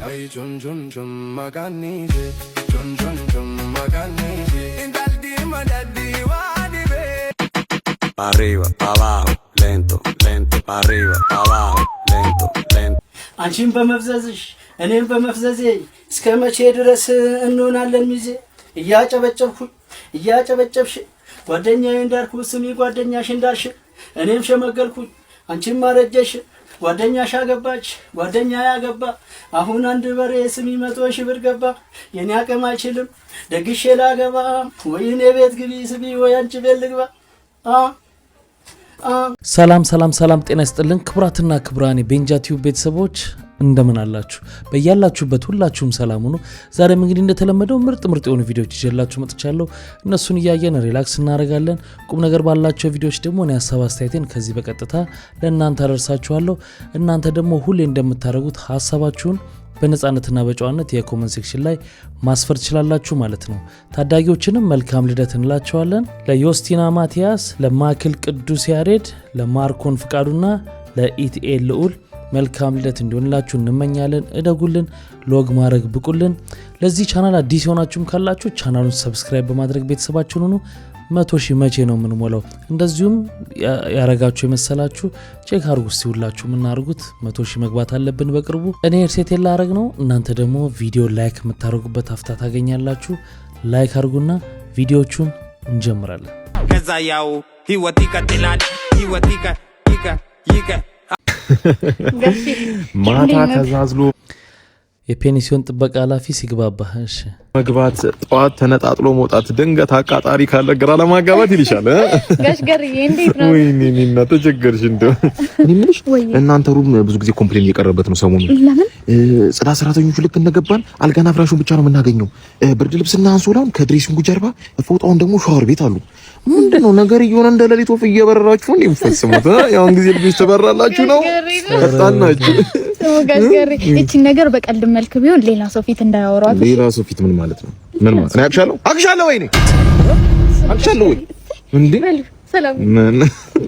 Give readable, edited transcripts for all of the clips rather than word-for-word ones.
Ay chun chun chun makanije chun chun chun makanije Indaldi madadi wadibe Pa arriba, pa abajo, lento, lento Pa arriba, pa abajo, lento, lento አንቺን በመፍዘዝሽ እኔም በመፍዘዜ እስከመቼ ድረስ እንሆናለን ሚዜ እያጨበጨብሽ ጓደኛዬ እንዳልኩ ስሚ ጓደኛሽ እንዳልሽ እኔም ሸመገልኩኝ አንቺም ማረጀሽ ጓደኛሽ አገባች ጓደኛ ያገባ አሁን አንድ በሬ ስሚ 100 ሺህ ብር ገባ የኔ አቅም አይችልም ደግሼ ላገባ ወይ እኔ ቤት ግቢ ስሚ ወይ አንቺ ቤት ልግባ ሰላም ጤና ይስጥልን ክብራትና ክብራኒ ቤንጃቲው ቤተሰቦች እንደምን አላችሁ በእያላችሁበት ሁላችሁም ሰላም ሁኑ ዛሬም እንግዲህ እንደተለመደው ምርጥ የሆኑ ቪዲዮዎች ይዤላችሁ መጥቻለሁ እነሱን ያያየን ሪላክስ እናደርጋለን ቁም ነገር ባላቸው ቪዲዮዎች ደግሞ እኔ ሐሳብ አስተያየቴን ከዚህ በቀጥታ ለእናንተ አደርሳችኋለሁ እናንተ ደግሞ ሁሌ እንደምታደርጉት ሐሳባችሁን በነጻነትና በጨዋነት የኮሜንት ሴክሽን ላይ ማስፈር ትችላላችሁ ማለት ነው ታዳጊዎችንም መልካም ልደት እንላችኋለን ለዮስቲና ማቲያስ ለማክል ቅዱስ ያሬድ ለማርኮን ፍቃዱና ለኢቲኤል ልዑል መልካም ልደት እንዲሆንላችሁ እንመኛለን እደጉልን ሎግ ማድረግ ብቁልን ለዚህ ቻናል አዲስ ሆናችሁም ካላችሁ ቻናሉን ሰብስክራይብ በማድረግ ቤተሰባችሁን ሁኑ 100 ሺህ መቼ ነው የምንሞላው እንደዚሁም ያረጋችሁ የመሰላችሁ ቼክ አድርጉ ሲውላችሁ ምናርጉት 100 ሺህ መግባት አለብን በቅርቡ እኔ ርሴቴን ላረግ ነው እናንተ ደግሞ ቪዲዮ ላይክ የምታረጉበት አፍታ ታገኛላችሁ ላይክ አድርጉና ቪዲዮቹን እንጀምራለን ከዛ ያው ህይወት ይቀጥላል ህይወት ይቀ ማታ ተዛዝሎ የፔኒሲዮን ጥበቃ ኃላፊ ሲግባባ እሺ መግባት ጧት ተነጣጥሎ መውጣት ድንገት አቃጣሪ ካለ ግራ ለማጋባት ይልሻል ጋሽገርዬ እንዴት ነው ወይኔ እና ተቸገርሽ እንደው እኔ ምንሽ እናንተ ሩም ብዙ ጊዜ ኮምፕሌን እየቀረበት ነው ሰሞኑን ለምን ጽዳት ሰራተኞቹ ልክ እንደገባን አልጋና ፍራሹን ብቻ ነው የምናገኘው ብርድ ልብስና አንሶላውን ከድሬሲንጉ ጀርባ ፎጣውን ደግሞ ሻወር ቤት አሉ ምንድነው ነገር እየሆነ እንደ ሌሊት ወፍ እየበረራችሁ ነው የምትፈጽሙት ያው እንግዲህ ልጅ ተበራላችሁ ነው ፈጣናችሁ ጋሽገርዬ እቺ ነገር በቀልድ መልክ ቢሆን ሌላ ሰው ፊት እንዳያወራው ሌላ ሰው ፊት ምን ማለት ነው ምን ማለት ነው አክሻለሁ ወይኔ አክሻለሁ ወይ እንዴ ሰላም ምን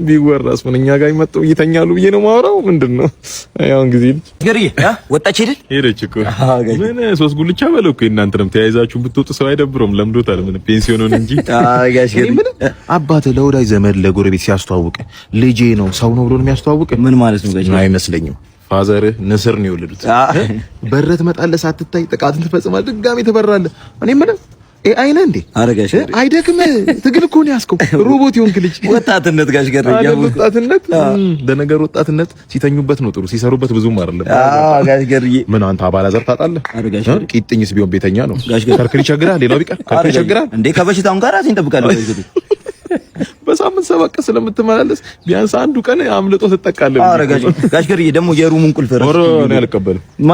ቢወራስ ምንኛ ጋር ይመጣው ይተኛሉ ብዬ ነው ማወራው ምንድነው ያው እንግዲህ ገርዬ ወጣች ሄደች እኮ ምን ሶስት ጉልቻ በለው እኮ እናንተንም ተያይዛችሁ ብትወጡ ሰው አይደብሮም ለምዶታል ምን ፔንሲዮኑን እንጂ ጋሽ ገርዬ አባቴ ለወዳጅ ዘመድ ለጎረቤት ሲያስተዋውቅ ልጄ ነው ሰው ነው ብሎ ነው የሚያስተዋውቅ ምን ማለት ነው ጋሽ አይመስለኝም ፋዘር ንስር ነው የወለዱት በረት መጣለህ ሳትታይ ጥቃትን ትፈጽማለህ ድጋሚ ተበራለህ እኔ ምን አይነ እንዴ አረጋሽ አይደክም ትግል እኮ ነው ያስከው ሮቦት ይሁን ግልጭ ወጣትነት ጋሽ ገርዬ ወጣትነት ለነገር ወጣትነት ሲተኙበት ነው ጥሩ ሲሰሩበት ብዙም አይደለም ጋሽ ገርዬ ምን አንተ አባላዘር ታጣለህ አረጋሽ ቂጥኝስ ቢሆን ቤተኛ ነው ከርክሪ ይቸግራል ሌላው ቢቀር ከርክሪ ይቸግራል እንዴ ከበሽታውን ጋር አሲን ተብቃለህ ጋሽ ገርዬ በሳምንት 7 ቀን ስለምትመላለስ ቢያንስ አንዱ ቀን አምልጦ ተጠቃለህ አረጋሽ ጋሽ ገርዬ ደግሞ የሩሙን ቁልፍ ኧረ እኔ አልቀበልም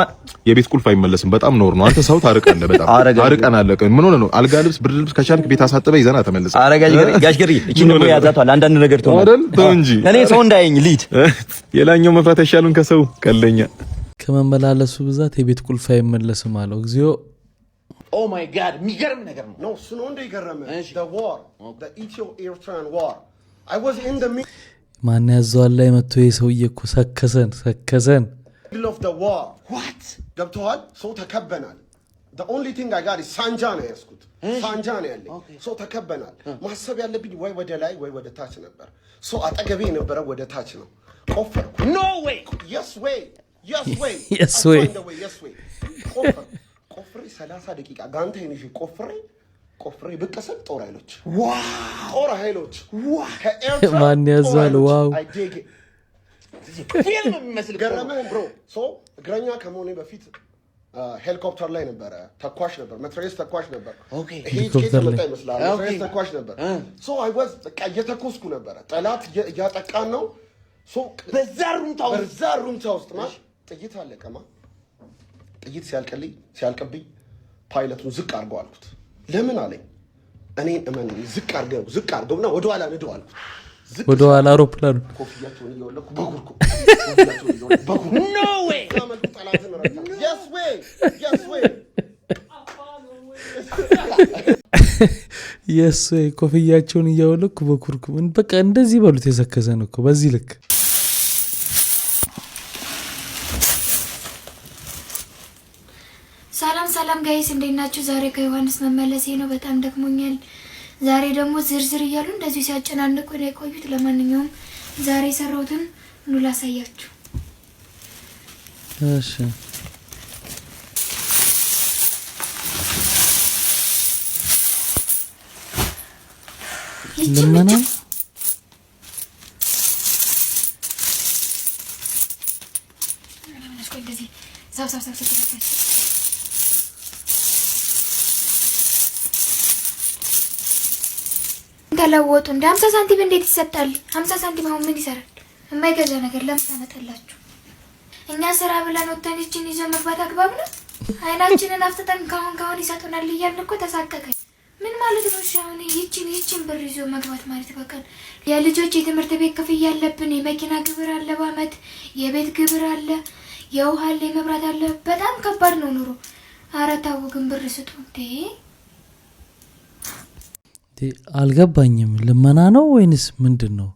የቤት ቁልፍ አይመለስም በጣም ኖር ነው አንተ ሰው ታርቀናለህ በጣም ታርቀናለህ ምን ሆነ ነው አልጋ ልብስ ብርድ ልብስ ከቻልክ ቤት አሳጥበህ ይዘና ተመለስ አረጋሽ ገርዬ እቺ ነው ያዛቷል አንዳንድ ነገር ተው አይደል ተው እንጂ እኔ ሰው እንዳይኝ ሊድ የላኛው መፍራት አይሻሉን ከሰው ቀለኛ ከመመላለሱ ብዛት የቤት ቁልፍ አይመለስም አለው እግዚኦ Oh my god የሚገርም ነገር ነው No እሱ ነው እንደ ይገረመ the war the Ethio-Eritrean war I was in the ማን ያዘዋል ላይ መጥቶ የሰውዬ እኮ ሰከሰን middle of the war what ገብተዋል ሰው ተከበናል the only thing I got is ሳንጃ ነው ያስኩት ሳንጃ ነው ያለኝ ሰው ተከበናል ማሰብ ያለብኝ ወይ ወደ ላይ ወይ ወደ ታች ነበር ሰው አጠገቤ ነበረ ወደ ታች ነው ቆፈርኩ no way yes way ቆፍሬ 30 ደቂቃ ጋንታ ይንሽ ቆፍሬ ብቀሰል ጦር ኃይሎች ማን ያዘዋል ዋው ፊልም የሚመስል ገረመህ ብሮ ሶ እግረኛ ከመሆኔ በፊት ሄሊኮፕተር ላይ ነበረ ተኳሽ ነበር መትረየስ ተኳሽ ነበር ይሄ ኬት መጣ ይመስላል መትረየስ ተኳሽ ነበር ሶ አይ ዋዝ በቃ እየተኮስኩ ነበር ጠላት እያጠቃን ነው ሶ በዛ ሩምታ ውስጥ ጥይት አለቀማ ጥይት ሲያልቅብኝ ፓይለቱን ዝቅ አድርገው አልኩት ለምን አለኝ እኔን እመን ዝቅ አድርገውና ወደ ኋላ ንደው አልኩት ወደ ኋላ አውሮፕላኑ ኮፍያቸውን እየወለኩ በጉርኩ no way ታመልኩ ጠላትን ረታ yes way ኮፍያቸውን እያወለኩ በኩርኩም በቃ እንደዚህ በሉት የሰከሰን እኮ በዚህ ልክ ሰላም ሰላም ጋይስ እንዴት ናችሁ? ዛሬ ከዮሐንስ መመለሴ ነው። በጣም ደክሞኛል። ዛሬ ደግሞ ዝርዝር እያሉ እንደዚህ ሲያጨናንቁ ነው የቆዩት። ለማንኛውም ዛሬ ሰራውትን ኑ ላሳያችሁ። እሺ ለማና ተለወጡ እንደ 50 ሳንቲም እንዴት ይሰጣል? 50 ሳንቲም አሁን ምን ይሰራል? የማይገዛ ነገር ለምን ታመጣላችሁ? እኛ ስራ ብለን ወጥተን እቺን ይዘን መግባት አግባብ ነው? አይናችንን አፍጥጠን ካሁን ይሰጡናል እያልን እኮ ተሳቀቀኝ። ምን ማለት ነው? አሁን ይቺን ብር ይዞ መግባት ማለት በቃ የልጆች የትምህርት ቤት ክፍያ አለብን፣ የመኪና ግብር አለ፣ በአመት የቤት ግብር አለ፣ የውሃ አለ፣ የመብራት አለ። በጣም ከባድ ነው ኑሮ። ኧረ ተው ግን ብር ስጡ እንዴ! አልገባኝም። ልመና ነው ወይንስ ምንድን ነው?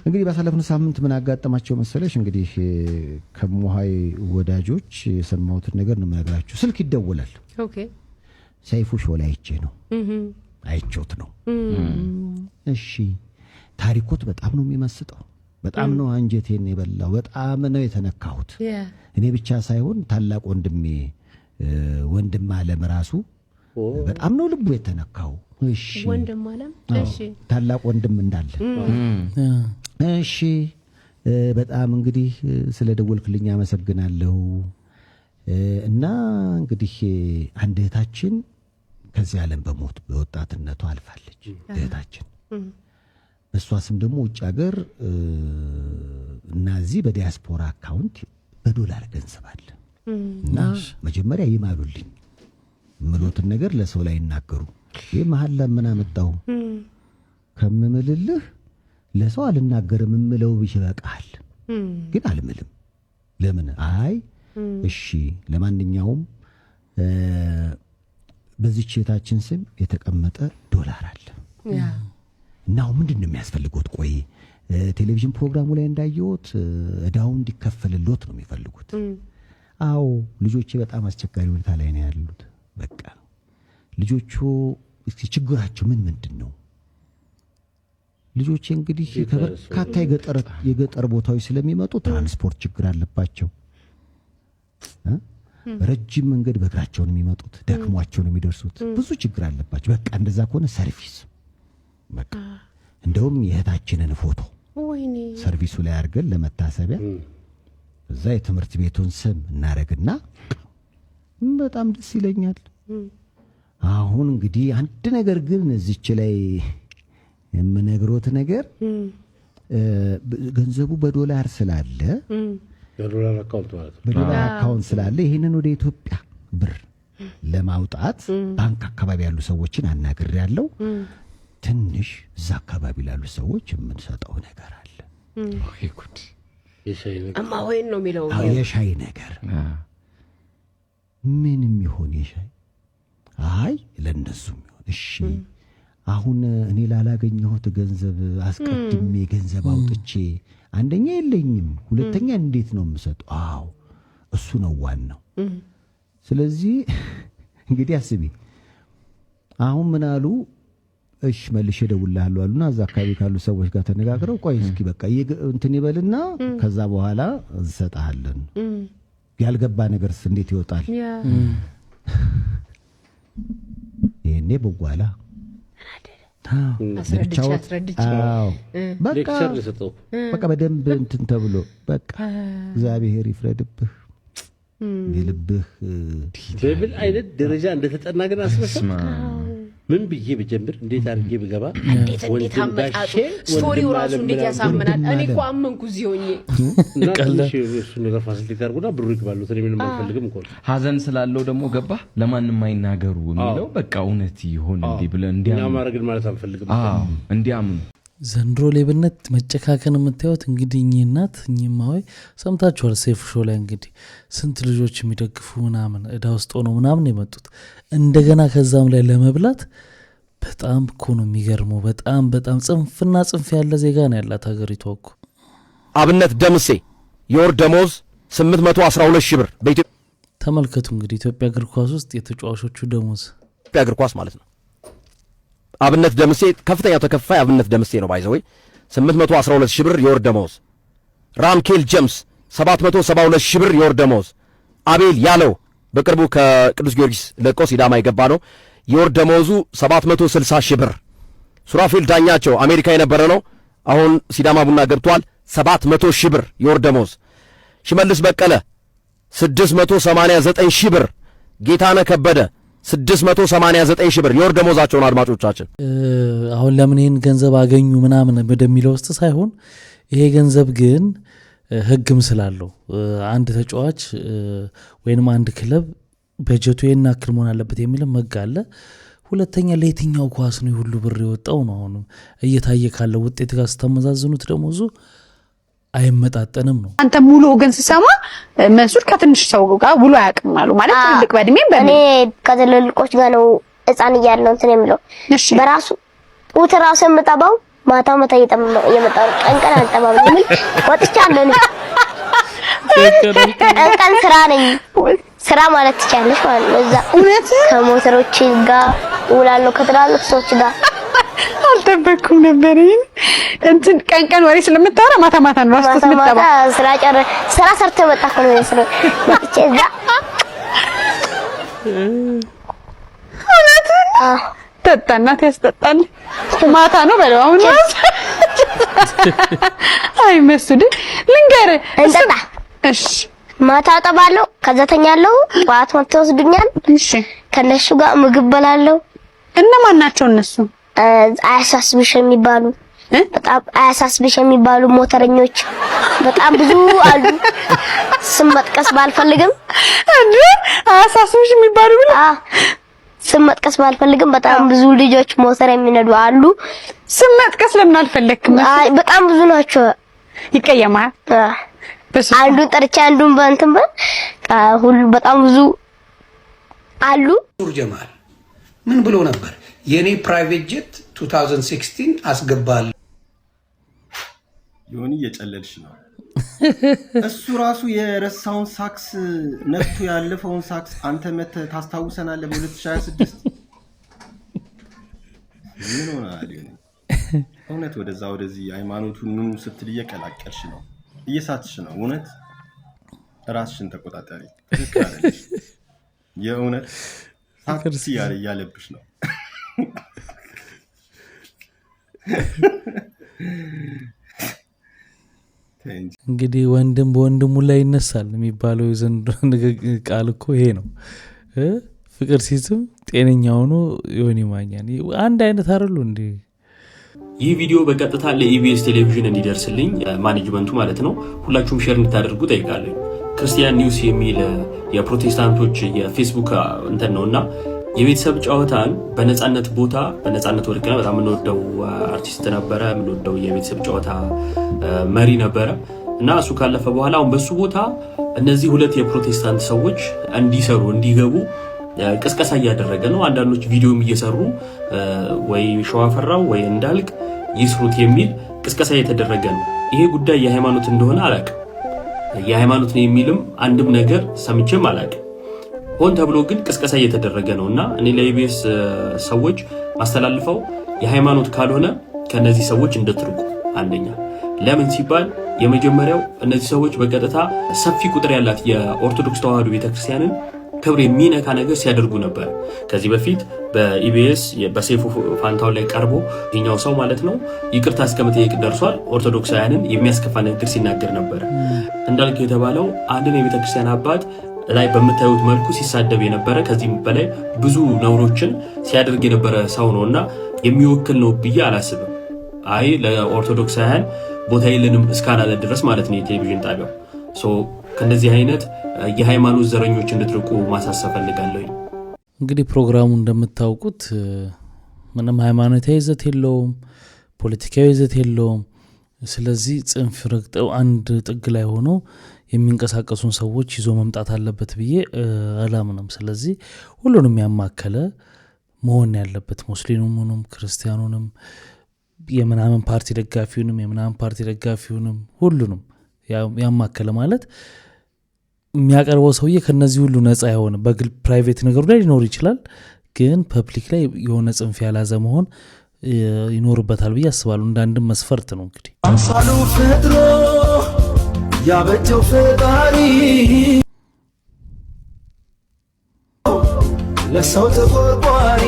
እንግዲህ ባሳለፍነው ሳምንት ምን አጋጠማቸው መሰለሽ? እንግዲህ ከሞሃይ ወዳጆች የሰማሁትን ነገር ነው የምነግራችሁ። ስልክ ይደወላል። ኦኬ ሰይፉ ሾው ላይ አይቼውት ነው። እሺ ታሪኮት በጣም ነው የሚመስጠው። በጣም ነው አንጀቴን የበላው። በጣም ነው የተነካሁት። እኔ ብቻ ሳይሆን ታላቅ ወንድም አለም ራሱ በጣም ነው ልቡ የተነካው። እሺ ወንድም አለም እሺ ታላቅ ወንድም እንዳለ እሺ በጣም እንግዲህ ስለ ደወልክልኝ አመሰግናለሁ። እና እንግዲህ አንድ እህታችን ከዚህ ዓለም በሞት በወጣትነቷ አልፋለች። እህታችን በሷ ስም ደግሞ ውጭ ሀገር እና እዚህ በዲያስፖራ አካውንት በዶላር ገንዘብ አለ እና መጀመሪያ ይማሉልኝ ምሎትን ነገር ለሰው ላይ ይናገሩ። ይሄ መሐላ ለምን አመጣው? ከምምልልህ ለሰው አልናገርም ምለው ይበቃል። ግን አልምልም። ለምን? አይ እሺ ለማንኛውም በዚህች እህታችን ስም የተቀመጠ ዶላር አለ እና ምንድነው የሚያስፈልጉት? ቆይ ቴሌቪዥን ፕሮግራሙ ላይ እንዳየሁት እዳው እንዲከፈልሎት ነው የሚፈልጉት። አዎ ልጆቼ በጣም አስቸጋሪ ሁኔታ ላይ ነው ያሉት። በቃ ልጆቹ እስኪ ችግራቸው ምንድነው? ልጆቼ እንግዲህ ከበርካታ የገጠር ቦታዎች ስለሚመጡ ትራንስፖርት ችግር አለባቸው። ረጅም መንገድ በእግራቸው ነው የሚመጡት፣ ደክሟቸው ነው የሚደርሱት። ብዙ ችግር አለባቸው። በቃ እንደዛ ከሆነ ሰርቪስ በቃ እንደውም የእህታችንን ፎቶ ሰርቪሱ ላይ አድርገን ለመታሰቢያ እዛ የትምህርት ቤቱን ስም እናረግና በጣም ደስ ይለኛል። አሁን እንግዲህ አንድ ነገር ግን እዚች ላይ የምነግሮት ነገር ገንዘቡ በዶላር ስላለ በዶላር አካውንት ስላለ ይሄንን ወደ ኢትዮጵያ ብር ለማውጣት ባንክ አካባቢ ያሉ ሰዎችን አናግሬያለሁ። ትንሽ እዛ አካባቢ ላሉ ሰዎች የምንሰጠው ነገር አለ። ኦኬ ጉድ የሻይ ነገር አማሆይን ነው የሚለው። የሻይ ነገር ምንም ይሆን የሻይ አይ ለነሱም ይሆን እሺ። አሁን እኔ ላላገኘሁት ገንዘብ አስቀድሜ ገንዘብ አውጥቼ አንደኛ የለኝም፣ ሁለተኛ እንዴት ነው የምሰጠው? አዎ እሱ ነው ዋናው። ስለዚህ እንግዲህ አስቢ። አሁን ምን አሉ? እሺ መልሼ እደውልልሃለሁ አሉና እዛ አካባቢ ካሉ ሰዎች ጋር ተነጋግረው ቆይ እስኪ በቃ እንትን ይበልና ከዛ በኋላ እንሰጣለን። ያልገባ ነገርስ እንዴት ይወጣል? ይሄኔ በጓላ በቃ በደንብ እንትን ተብሎ በቃ እግዚአብሔር ይፍረድብህ። የልብህ በምን አይነት ደረጃ እንደተጠና ግን አስመስማ ምን ብዬ ብጀምር እንዴት አድርጌ ብገባ እንዴት አመጣጡ ስቶሪው ራሱ እንዴት ያሳምናል። እኔ እኮ አመንኩ እዚህ ሆኜ ቀለሽ እሱ ነገር ፋሲሊቲ አድርጎና ብሩ ይግባሉ ስለምን ምንም አልፈልግም እኮ ሀዘን ስላለው ደግሞ ገባ ለማንም አይናገሩ የሚለው በቃ እውነት ይሆን እንዴ ብለን እንዲያም ማረግን ማለት አንፈልግም። እንዲያምን ዘንድሮ ሌብነት መጨካከን የምታዩት እንግዲህ እኚህናት እኚህማዊ ሰምታችኋል። ሴፍ ሾው ላይ እንግዲህ ስንት ልጆች የሚደግፉ ምናምን እዳ ውስጥ ሆነው ምናምን የመጡት እንደገና ከዛም ላይ ለመብላት በጣም እኮ ነው የሚገርመው። በጣም ጽንፍና ጽንፍ ያለ ዜጋ ነው ያላት ሀገሪቷ እኮ። አብነት ደምሴ የወር ደሞዝ 812 ሺህ ብር በኢትዮጵያ። ተመልከቱ እንግዲህ ኢትዮጵያ እግር ኳስ ውስጥ የተጫዋቾቹ ደሞዝ ኢትዮጵያ እግር ኳስ ማለት ነው። አብነት ደምሴ ከፍተኛው ተከፋይ አብነት ደምሴ ነው ባይዘው 812 ሺህ ብር የወር ደሞዝ። ራምኬል ጀምስ 772 ሺህ ብር የወር ደሞዝ። አቤል ያለው በቅርቡ ከቅዱስ ጊዮርጊስ ለቆ ሲዳማ የገባ ነው። የወር ደሞዙ 760 ሺህ ብር። ሱራፌል ዳኛቸው አሜሪካ የነበረ ነው፣ አሁን ሲዳማ ቡና ገብቷል። 700 ሺህ ብር የወር ደሞዝ። ሽመልስ በቀለ 689 ሺህ ብር። ጌታነህ ከበደ 689 ሺህ ብር የወር ደሞዛቸውን አድማጮቻችን። አሁን ለምን ይሄን ገንዘብ አገኙ ምናምን ወደሚለው ውስጥ ሳይሆን ይሄ ገንዘብ ግን ህግም ስላለው አንድ ተጫዋች ወይንም አንድ ክለብ በጀቱ ይሄን ያክል መሆን አለበት የሚልም ህግ አለ። ሁለተኛ ለየትኛው ኳስ ነው ሁሉ ብር የወጣው ነው አሁን እየታየ ካለው ውጤት ጋር ስተመዛዝኑት ደሞዙ አይመጣጠንም ነው። አንተ ሙሉ ወገን ሲሰማ መንሱር ከትንሽ ሰው ጋር ውሎ አያውቅም አሉ ማለት ትልቅ በእድሜም እኔ ከትልልቆች ጋር ነው ህፃን እያለሁ እንትን የሚለው በራሱ ጡት ራሱ የምጠባው ማታ የመጣው ቀን አልጠባም ምን ወጥቻለሁ ነው ቀን ስራ ነኝ ስራ ማለት ትቻለሽ ማለት ነው። እዛ እውነት ከሞተሮች ጋር ውላለሁ ከትላልቅ ሰዎች ጋር አልጠበኩም ነበር። እንትን ቀን ወሬ ስለምታወራ ማታ ነው ራስህ የምትጠባ ስራ ሰርተ መጣ ነው የስራ ወጥቼ እዛ እውነት ተጣናት ያስጠጣል ማታ ነው በለው አሁን አይ መስድ ልንገር እንጠጣ እሺ ማታ ጠባለሁ ከዛ ተኛለሁ ጧት ወጥተው ወስዱኛል። እሺ ከነሱ ጋር ምግብ በላለሁ። እነማን ናቸው እነሱ? አያሳስብሽ የሚባሉ በጣም አያሳስብሽ የሚባሉ ሞተረኞች በጣም ብዙ አሉ። ስም መጥቀስ ባልፈልግም እንዴ አያሳስብሽ የሚባሉ ብለ ስም መጥቀስ ባልፈልግም በጣም ብዙ ልጆች ሞተር የሚነዱ አሉ። ስም መጥቀስ ለምን አልፈለክም? አይ በጣም ብዙ ናቸው። ይቀየማል። አንዱን ጠርቻ አንዱን በእንትን ሁሉ በጣም ብዙ አሉ። ኑር ጀማል ምን ብሎ ነበር? የኔ ፕራይቬት ጄት 2016 አስገባል። ዮኒ እየጨለልሽ ነው። እሱ ራሱ የረሳውን ሳክስ ነፍቶ ያለፈውን ሳክስ አንተ መተህ ታስታውሰናለህ በ2026 ምን ሆነሃል? እውነት ወደዛ ወደዚህ ሃይማኖቱን ምን ስትል እየቀላቀልሽ ነው፣ እየሳትሽ ነው። እውነት ራስሽን ተቆጣጣሪ። የእውነት ሳክስ እያለብሽ ነው። እንግዲህ ወንድም በወንድሙ ላይ ይነሳል የሚባለው የዘንድሮ ቃል እኮ ይሄ ነው። ፍቅር ሲዝም ጤነኛ ሆኖ ዮኒ ማኛን አንድ አይነት አይደሉ እንዴ? ይህ ቪዲዮ በቀጥታ ለኢቢኤስ ቴሌቪዥን እንዲደርስልኝ ማኔጅመንቱ ማለት ነው ሁላችሁም ሼር እንድታደርጉ ጠይቃለሁ። ክርስቲያን ኒውስ የሚል የፕሮቴስታንቶች የፌስቡክ እንትን ነውና የቤተሰብ ጨዋታን በነጻነት ቦታ በነጻነት ወርቅና በጣም የምንወደው አርቲስት ነበረ፣ የምንወደው የቤተሰብ ጨዋታ መሪ ነበረ እና እሱ ካለፈ በኋላ አሁን በሱ ቦታ እነዚህ ሁለት የፕሮቴስታንት ሰዎች እንዲሰሩ እንዲገቡ ቅስቀሳ እያደረገ ነው። አንዳንዶች ቪዲዮም እየሰሩ ወይ ሸዋፈራው ወይ እንዳልክ ይስሩት የሚል ቅስቀሳ እየተደረገ ነው። ይሄ ጉዳይ የሃይማኖት እንደሆነ አላውቅም። የሃይማኖት ነው የሚልም አንድም ነገር ሰምቼም አላውቅም። ሆን ተብሎ ግን ቅስቀሳ እየተደረገ ነውና እኔ ለኢቢኤስ ሰዎች ማስተላልፈው የሃይማኖት ካልሆነ ከነዚህ ሰዎች እንድትርቁ። አንደኛ ለምን ሲባል የመጀመሪያው እነዚህ ሰዎች በቀጥታ ሰፊ ቁጥር ያላት የኦርቶዶክስ ተዋህዶ ቤተክርስቲያንን ክብር የሚነካ ነገር ሲያደርጉ ነበር። ከዚህ በፊት በኢቢኤስ በሰይፉ ፋንታው ላይ ቀርቦ ይኛው ሰው ማለት ነው ይቅርታ እስከመጠየቅ ደርሷል። ኦርቶዶክሳውያንን የሚያስከፋ ነገር ሲናገር ነበር። እንዳልክ የተባለው አንድን የቤተክርስቲያን አባት ላይ በምታዩት መልኩ ሲሳደብ የነበረ ከዚህም በላይ ብዙ ነውሮችን ሲያደርግ የነበረ ሰው ነውና የሚወክል ነው ብዬ አላስብም። አይ ለኦርቶዶክሳውያን ቦታ የለንም እስካላለ ድረስ ማለት ነው የቴሌቪዥን ጣቢያው። ከእንደዚህ አይነት የሃይማኖት ዘረኞች እንድትርቁ ማሳሰብ ፈልጋለሁ። እንግዲህ ፕሮግራሙ እንደምታውቁት ምንም ሃይማኖታዊ ይዘት የለውም፣ ፖለቲካዊ ይዘት የለውም። ስለዚህ ጽንፍ ረግጠው አንድ ጥግ ላይ ሆኖ የሚንቀሳቀሱን ሰዎች ይዞ መምጣት አለበት ብዬ አላምንም። ስለዚህ ሁሉንም ያማከለ መሆን ያለበት ሙስሊሙንም ክርስቲያኑንም የምናምን ፓርቲ ደጋፊውንም የምናምን ፓርቲ ደጋፊውንም ሁሉንም ያማከለ ማለት የሚያቀርበው ሰውዬ ከነዚህ ሁሉ ነፃ የሆነ በግል ፕራይቬት ነገሩ ላይ ሊኖር ይችላል፣ ግን ፐብሊክ ላይ የሆነ ጽንፍ ያላዘ መሆን ይኖርበታል ብዬ አስባለሁ። እንዳንድም መስፈርት ነው እንግዲህ አምሳሉ ፈጥሮ ያበጀው ፈጣሪ ለሰው ተቆርቋሪ።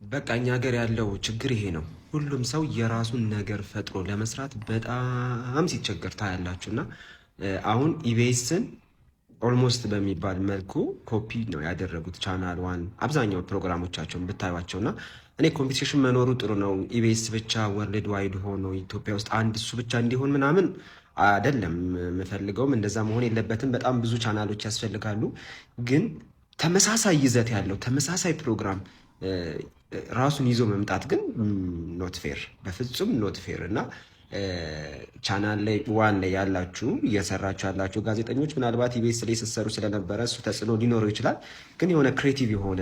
በቃ እኛ ሀገር ያለው ችግር ይሄ ነው። ሁሉም ሰው የራሱን ነገር ፈጥሮ ለመስራት በጣም ሲቸገር ታያላችሁና አሁን ኢቢኤስን ኦልሞስት በሚባል መልኩ ኮፒ ነው ያደረጉት ቻናል ዋን አብዛኛው ፕሮግራሞቻቸውን ብታዩዋቸውና እኔ ኮምፒቲሽን መኖሩ ጥሩ ነው። ኢቢኤስ ብቻ ወርልድ ዋይድ ሆኖ ኢትዮጵያ ውስጥ አንድ እሱ ብቻ እንዲሆን ምናምን አይደለም የምፈልገውም፣ እንደዛ መሆን የለበትም። በጣም ብዙ ቻናሎች ያስፈልጋሉ። ግን ተመሳሳይ ይዘት ያለው ተመሳሳይ ፕሮግራም ራሱን ይዞ መምጣት ግን ኖት ፌር፣ በፍጹም ኖት ፌር እና ቻናል ላይ ዋን ላይ ያላችሁ እየሰራችሁ ያላችሁ ጋዜጠኞች ምናልባት ኢቢኤስ ላይ ስትሰሩ ስለነበረ እሱ ተጽዕኖ ሊኖረው ይችላል። ግን የሆነ ክሬቲቭ የሆነ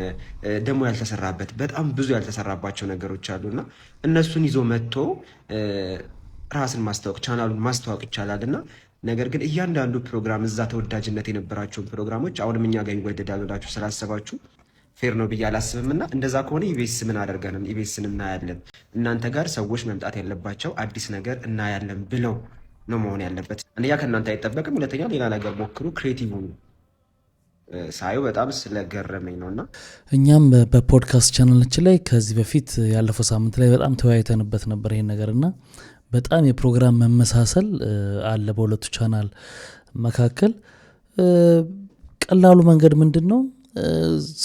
ደግሞ ያልተሰራበት በጣም ብዙ ያልተሰራባቸው ነገሮች አሉና እነሱን ይዞ መጥቶ ራስን ማስተዋወቅ ቻናሉን ማስተዋወቅ ይቻላል እና ነገር ግን እያንዳንዱ ፕሮግራም እዛ ተወዳጅነት የነበራቸውን ፕሮግራሞች አሁንም እኛ ጋር ይወደዳሉ ብላችሁ ስላሰባችሁ ፌር ነው ብዬ አላስብም። እና እንደዛ ከሆነ ኢቢኤስ ምን አደርገንም ኢቢኤስን እናያለን፣ እናንተ ጋር ሰዎች መምጣት ያለባቸው አዲስ ነገር እናያለን ብለው ነው መሆን ያለበት። አንደኛ ከእናንተ አይጠበቅም፣ ሁለተኛ ሌላ ነገር ሞክሩ፣ ክሬቲቭ ሁኑ። ሳዩ በጣም ስለገረመኝ ነውና እኛም በፖድካስት ቻናላችን ላይ ከዚህ በፊት ያለፈው ሳምንት ላይ በጣም ተወያይተንበት ነበር ይሄን ነገርና በጣም የፕሮግራም መመሳሰል አለ በሁለቱ ቻናል መካከል። ቀላሉ መንገድ ምንድነው?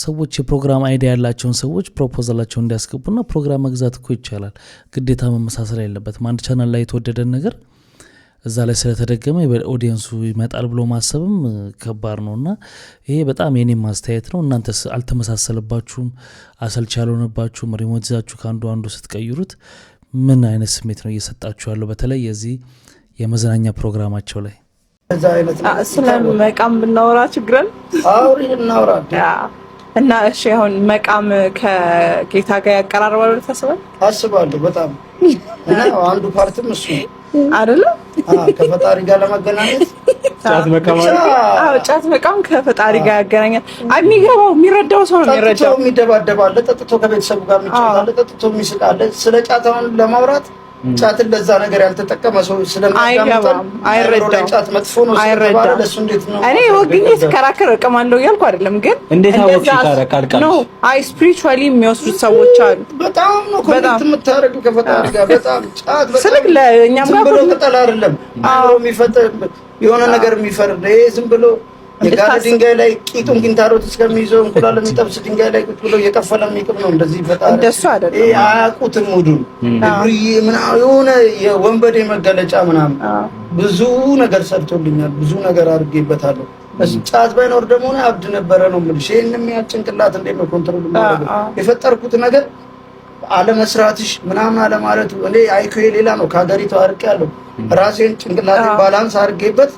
ሰዎች የፕሮግራም አይዲያ ያላቸውን ሰዎች ፕሮፖዛላቸውን እንዲያስገቡና ፕሮግራም መግዛት እኮ ይቻላል። ግዴታ መመሳሰል የለበትም። አንድ ቻናል ላይ የተወደደን ነገር እዛ ላይ ስለተደገመ ኦዲየንሱ ይመጣል ብሎ ማሰብም ከባድ ነውና ይሄ በጣም የኔ ማስተያየት ነው። እናንተ አልተመሳሰለባችሁም? አሰልች ያልሆነባችሁም? ሪሞት ይዛችሁ ከአንዱ አንዱ ስትቀይሩት ምን አይነት ስሜት ነው እየሰጣችሁ ያለው? በተለይ የዚህ የመዝናኛ ፕሮግራማቸው ላይ ስለ መቃም ብናወራ ችግረን አውሪ እናውራ እና እሺ፣ አሁን መቃም ከጌታ ጋር ያቀራርባል ታስባለሁ በጣም እና አንዱ ፓርትም እሱ አይደለ? ከፈጣሪ ጋር ለማገናኘት ጫት መቃም ከፈጣሪ ጋር ያገናኛል። የሚገባው የሚረዳው ሰው ነው የሚረዳው። የሚደባደባል፣ ጠጥቶ ከቤተሰቡ ጋር የሚጫወታል፣ ጠጥቶ የሚስቃል። ስለ ጫታውን ለማውራት ጫትን ለዛ ነገር ያልተጠቀመ ሰው ስለማይገባም አይረዳም። ጫት መጥፎ ነው ስለተባለ ለሱ እንዴት ነው? እኔ ወግኝ ተከራከረ እቀማለሁ እያልኩ አይደለም፣ ግን እንዴት አወቅሽ? ታረቃልቃል ነው አይ ስፒሪቹዋሊ የሚወስዱት ሰዎች አሉ። በጣም ነው ኮንታክት የምታረጉ ከፈጣሪ ጋር በጣም ጫት ስለክ ለኛም ጋር ብሎ ቅጠል አይደለም አዎ የሚፈጠር የሆነ ነገር የሚፈርድ ይሄ ዝም ብሎ የጋለ ድንጋይ ላይ ቂጡን ኪንታሮት እስከሚይዘው እንቁላል የሚጠብስ ድንጋይ ላይ ቁጭ ብሎ የከፈለ የሚቅም ነው። እንደዚህ ይፈጣል እንደሱ አይደለም። ይሄ አያውቁትም ሙዱን የሆነ የወንበዴ መገለጫ ምናምን ብዙ ነገር ሰርቶልኛል፣ ብዙ ነገር አድርጌበታለሁ። ጫት ባይኖር ደግሞ ነው አብድ ነበረ ነው የምልሽ። ይሄንም ያ ጭንቅላት እንዴት ነው ኮንትሮል ማድረግ የፈጠርኩት ነገር አለመስራትሽ ምናምን አለማለቱ እኔ አይኩዬ ሌላ ነው ከሀገሪቱ አርቄ ያለው ራሴን ጭንቅላቴን ባላንስ አድርጌበት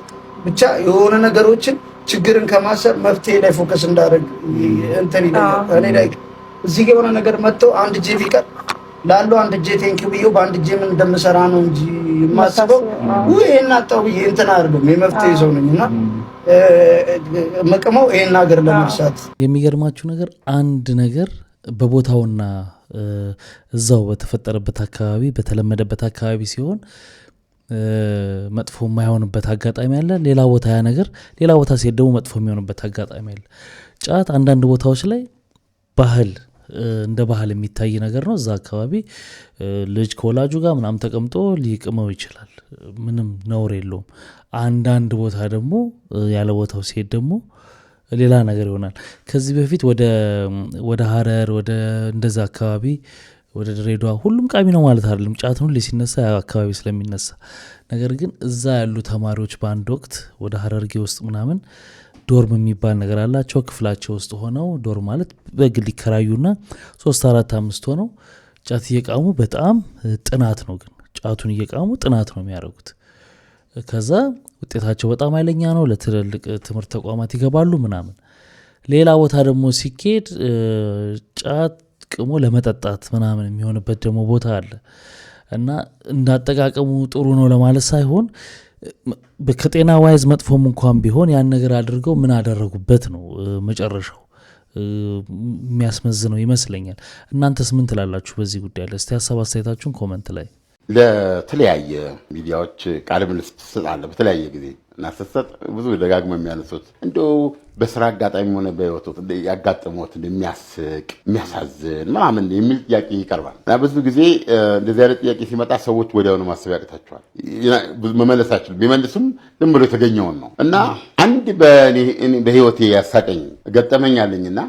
ብቻ የሆነ ነገሮችን ችግርን ከማሰብ መፍትሄ ላይ ፎከስ እንዳደረግ እንትን ይላል። እኔ ላይ እዚህ የሆነ ነገር መጥቶ አንድ ጄ ቢቀር ላለው አንድ ጄ ቴንኪው ብዬው በአንድ ጄ ምን እንደምሰራ ነው እንጂ የማስበው ይሄን አጣው ብዬ እንትን አይደለም። የመፍትሄ ሰው ነኝና መቀመው ይሄን ነገር ለመርሳት የሚገርማችሁ ነገር አንድ ነገር በቦታውና እዛው በተፈጠረበት አካባቢ በተለመደበት አካባቢ ሲሆን መጥፎ የማይሆንበት አጋጣሚ አለ። ሌላ ቦታ ያ ነገር ሌላ ቦታ ሲሄድ ደግሞ መጥፎ የሚሆንበት አጋጣሚ አለ። ጫት አንዳንድ ቦታዎች ላይ ባህል እንደ ባህል የሚታይ ነገር ነው። እዛ አካባቢ ልጅ ከወላጁ ጋር ምናምን ተቀምጦ ሊቅመው ይችላል፣ ምንም ነውር የለውም። አንዳንድ ቦታ ደግሞ ያለ ቦታው ሲሄድ ደግሞ ሌላ ነገር ይሆናል። ከዚህ በፊት ወደ ሀረር ወደ እንደዛ አካባቢ ወደ ድሬዳዋ ሁሉም ቃሚ ነው ማለት አይደለም። ጫት ሁሉ ሲነሳ አካባቢ ስለሚነሳ ነገር ግን እዛ ያሉ ተማሪዎች በአንድ ወቅት ወደ ሀረርጌ ውስጥ ምናምን ዶርም የሚባል ነገር አላቸው። ክፍላቸው ውስጥ ሆነው ዶርም ማለት በግል ይከራዩና 3 4 5 ሆነው ጫት እየቃሙ በጣም ጥናት ነው ግን ጫቱን እየቃሙ ጥናት ነው የሚያደርጉት። ከዛ ውጤታቸው በጣም ኃይለኛ ነው። ለትልልቅ ትምህርት ተቋማት ይገባሉ ምናምን። ሌላ ቦታ ደግሞ ሲኬድ ጫት ቅሞ ለመጠጣት ምናምን የሚሆንበት ደግሞ ቦታ አለ እና እንዳጠቃቀሙ ጥሩ ነው ለማለት ሳይሆን ከጤና ዋይዝ መጥፎም እንኳን ቢሆን ያን ነገር አድርገው ምን አደረጉበት ነው መጨረሻው የሚያስመዝነው ይመስለኛል። እናንተስ ምን ትላላችሁ በዚህ ጉዳይ ላይ? እስቲ ሀሳብ አስተያየታችሁን ኮሜንት ላይ ለተለያየ ሚዲያዎች ቃለ ምልልስ ትሰጣለህ በተለያየ ጊዜ እና ስትሰጥ ብዙ ደጋግመው የሚያነሱት እንደው በስራ አጋጣሚ ሆነ በህይወት ያጋጠሙት የሚያስቅ የሚያሳዝን ምናምን የሚል ጥያቄ ይቀርባል እና ብዙ ጊዜ እንደዚህ አይነት ጥያቄ ሲመጣ ሰዎች ወዲያውኑ ማሰብ ያቅታቸዋል። መመለስ አይችሉም። ቢመልሱም ዝም ብሎ የተገኘውን ነው እና አንድ በህይወቴ ያሳቀኝ ገጠመኝ አለኝና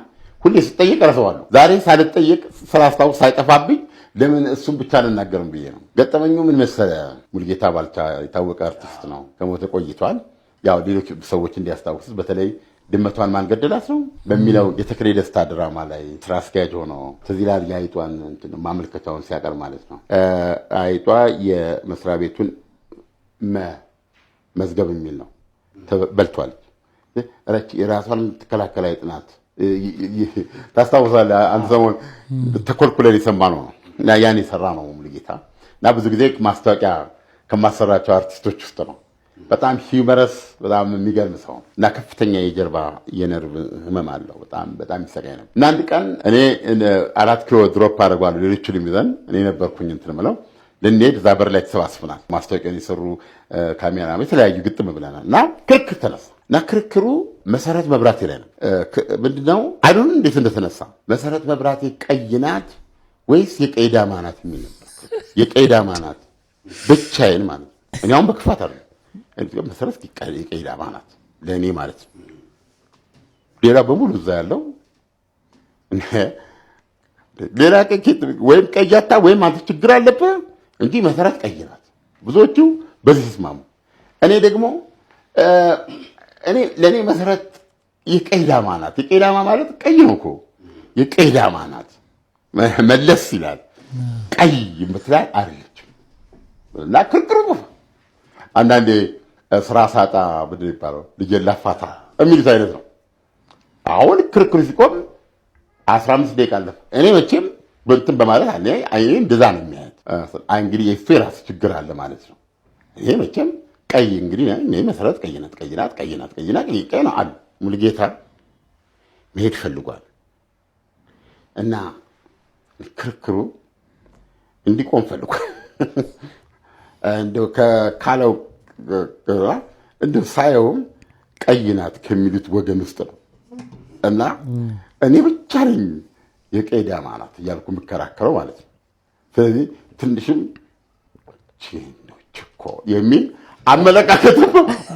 ሁሌ ስጠይቅ እረሳዋለሁ። ዛሬ ሳልጠይቅ ስላስታውስ ሳይጠፋብኝ ለምን እሱም ብቻ አልናገርም ብዬ ነው። ገጠመኙ ምን መሰለህ? ሙሉጌታ ባልቻ የታወቀ አርቲስት ነው። ከሞተ ቆይቷል። ያው ሌሎች ሰዎች እንዲያስታውሱት በተለይ ድመቷን ማን ገደላት ነው በሚለው የተክሌ ደስታ ድራማ ላይ ስራ አስኪያጅ ሆኖ ትዝ ይላል። የአይጧን ማመልከቻውን ሲያቀርብ ማለት ነው። አይጧ የመስሪያ ቤቱን መዝገብ የሚል ነው በልቷል። የራሷን የምትከላከል አይጥ ናት። ታስታውሳለህ? አንድ ሰሞን ተኮልኩለን የሰማነው ነው እና ያን የሰራ ነው ሙሉጌታ እና ብዙ ጊዜ ማስታወቂያ ከማሰራቸው አርቲስቶች ውስጥ ነው። በጣም ሂውመረስ በጣም የሚገርም ሰው እና ከፍተኛ የጀርባ የነርቭ ህመም አለው። በጣም ይሰቃይ ነው እና አንድ ቀን እኔ 4 ኪሎ ድሮፕ አድርጓለሁ ሌሎቹንም ይዘን እኔ ነበርኩኝ እንትን የምለው ልንሄድ እዛ በር ላይ ተሰባስበናል። ማስታወቂያን የሰሩ ካሜራ የተለያዩ ግጥም ብለናል እና ክርክር ተነሳ እና ክርክሩ መሰረት መብራቴ ላይ ነው። ምንድነው አይዶን እንዴት እንደተነሳ መሰረት መብራቴ ቀይ ናት ወይስ የቀይ ዳማ ናት የሚል ነበር። የቀይ ዳማ ናት ብቻዬን ማለት ነው። እኔ አሁን በክፋት አይደለም መሰረት የቀይ ዳማ ናት ለእኔ ማለት ነው። ሌላ በሙሉ እዛ ያለው ሌላ ወይም ቀያታ ወይም አንተ ችግር አለብህ እንጂ መሰረት ቀይ ናት። ብዙዎቹ በዚህ ተስማሙ። እኔ ደግሞ ለእኔ መሰረት የቀይ ዳማ ናት። የቀይ ዳማ ማለት ቀይ ነው እኮ የቀይ ዳማ ናት መለስ ይላል። ቀይ የምትላል አይደለችም እና ክርክሩ አንዳንዴ ስራ ሳጣ ምንድን ይባለው ልጄን ላፋታ የሚሉት አይነት ነው። አሁን ክርክሩ ሲቆም 15 ደቂቃ አለፈ። እኔ መቼም እንትን በማለት አይኔ እንደዛ ነው የሚያየት። እንግዲህ የፌራስ ችግር አለ ማለት ነው። ይሄ መቼም ቀይ እንግዲህ እኔ መሰረት ቀይ ናት ቀይ ነው አለ ሙሉጌታ መሄድ ፈልጓል እና ክርክሩ እንዲቆም ፈልጓል። እንደው ካለው እንደው ሳየውም ቀይ ናት ከሚሉት ወገን ውስጥ ነው እና እኔ ብቻ ነኝ የቀይ ዳማ ናት እያልኩ የምከራከረው ማለት ነው። ስለዚህ ትንሽም ችኮ የሚል አመለካከት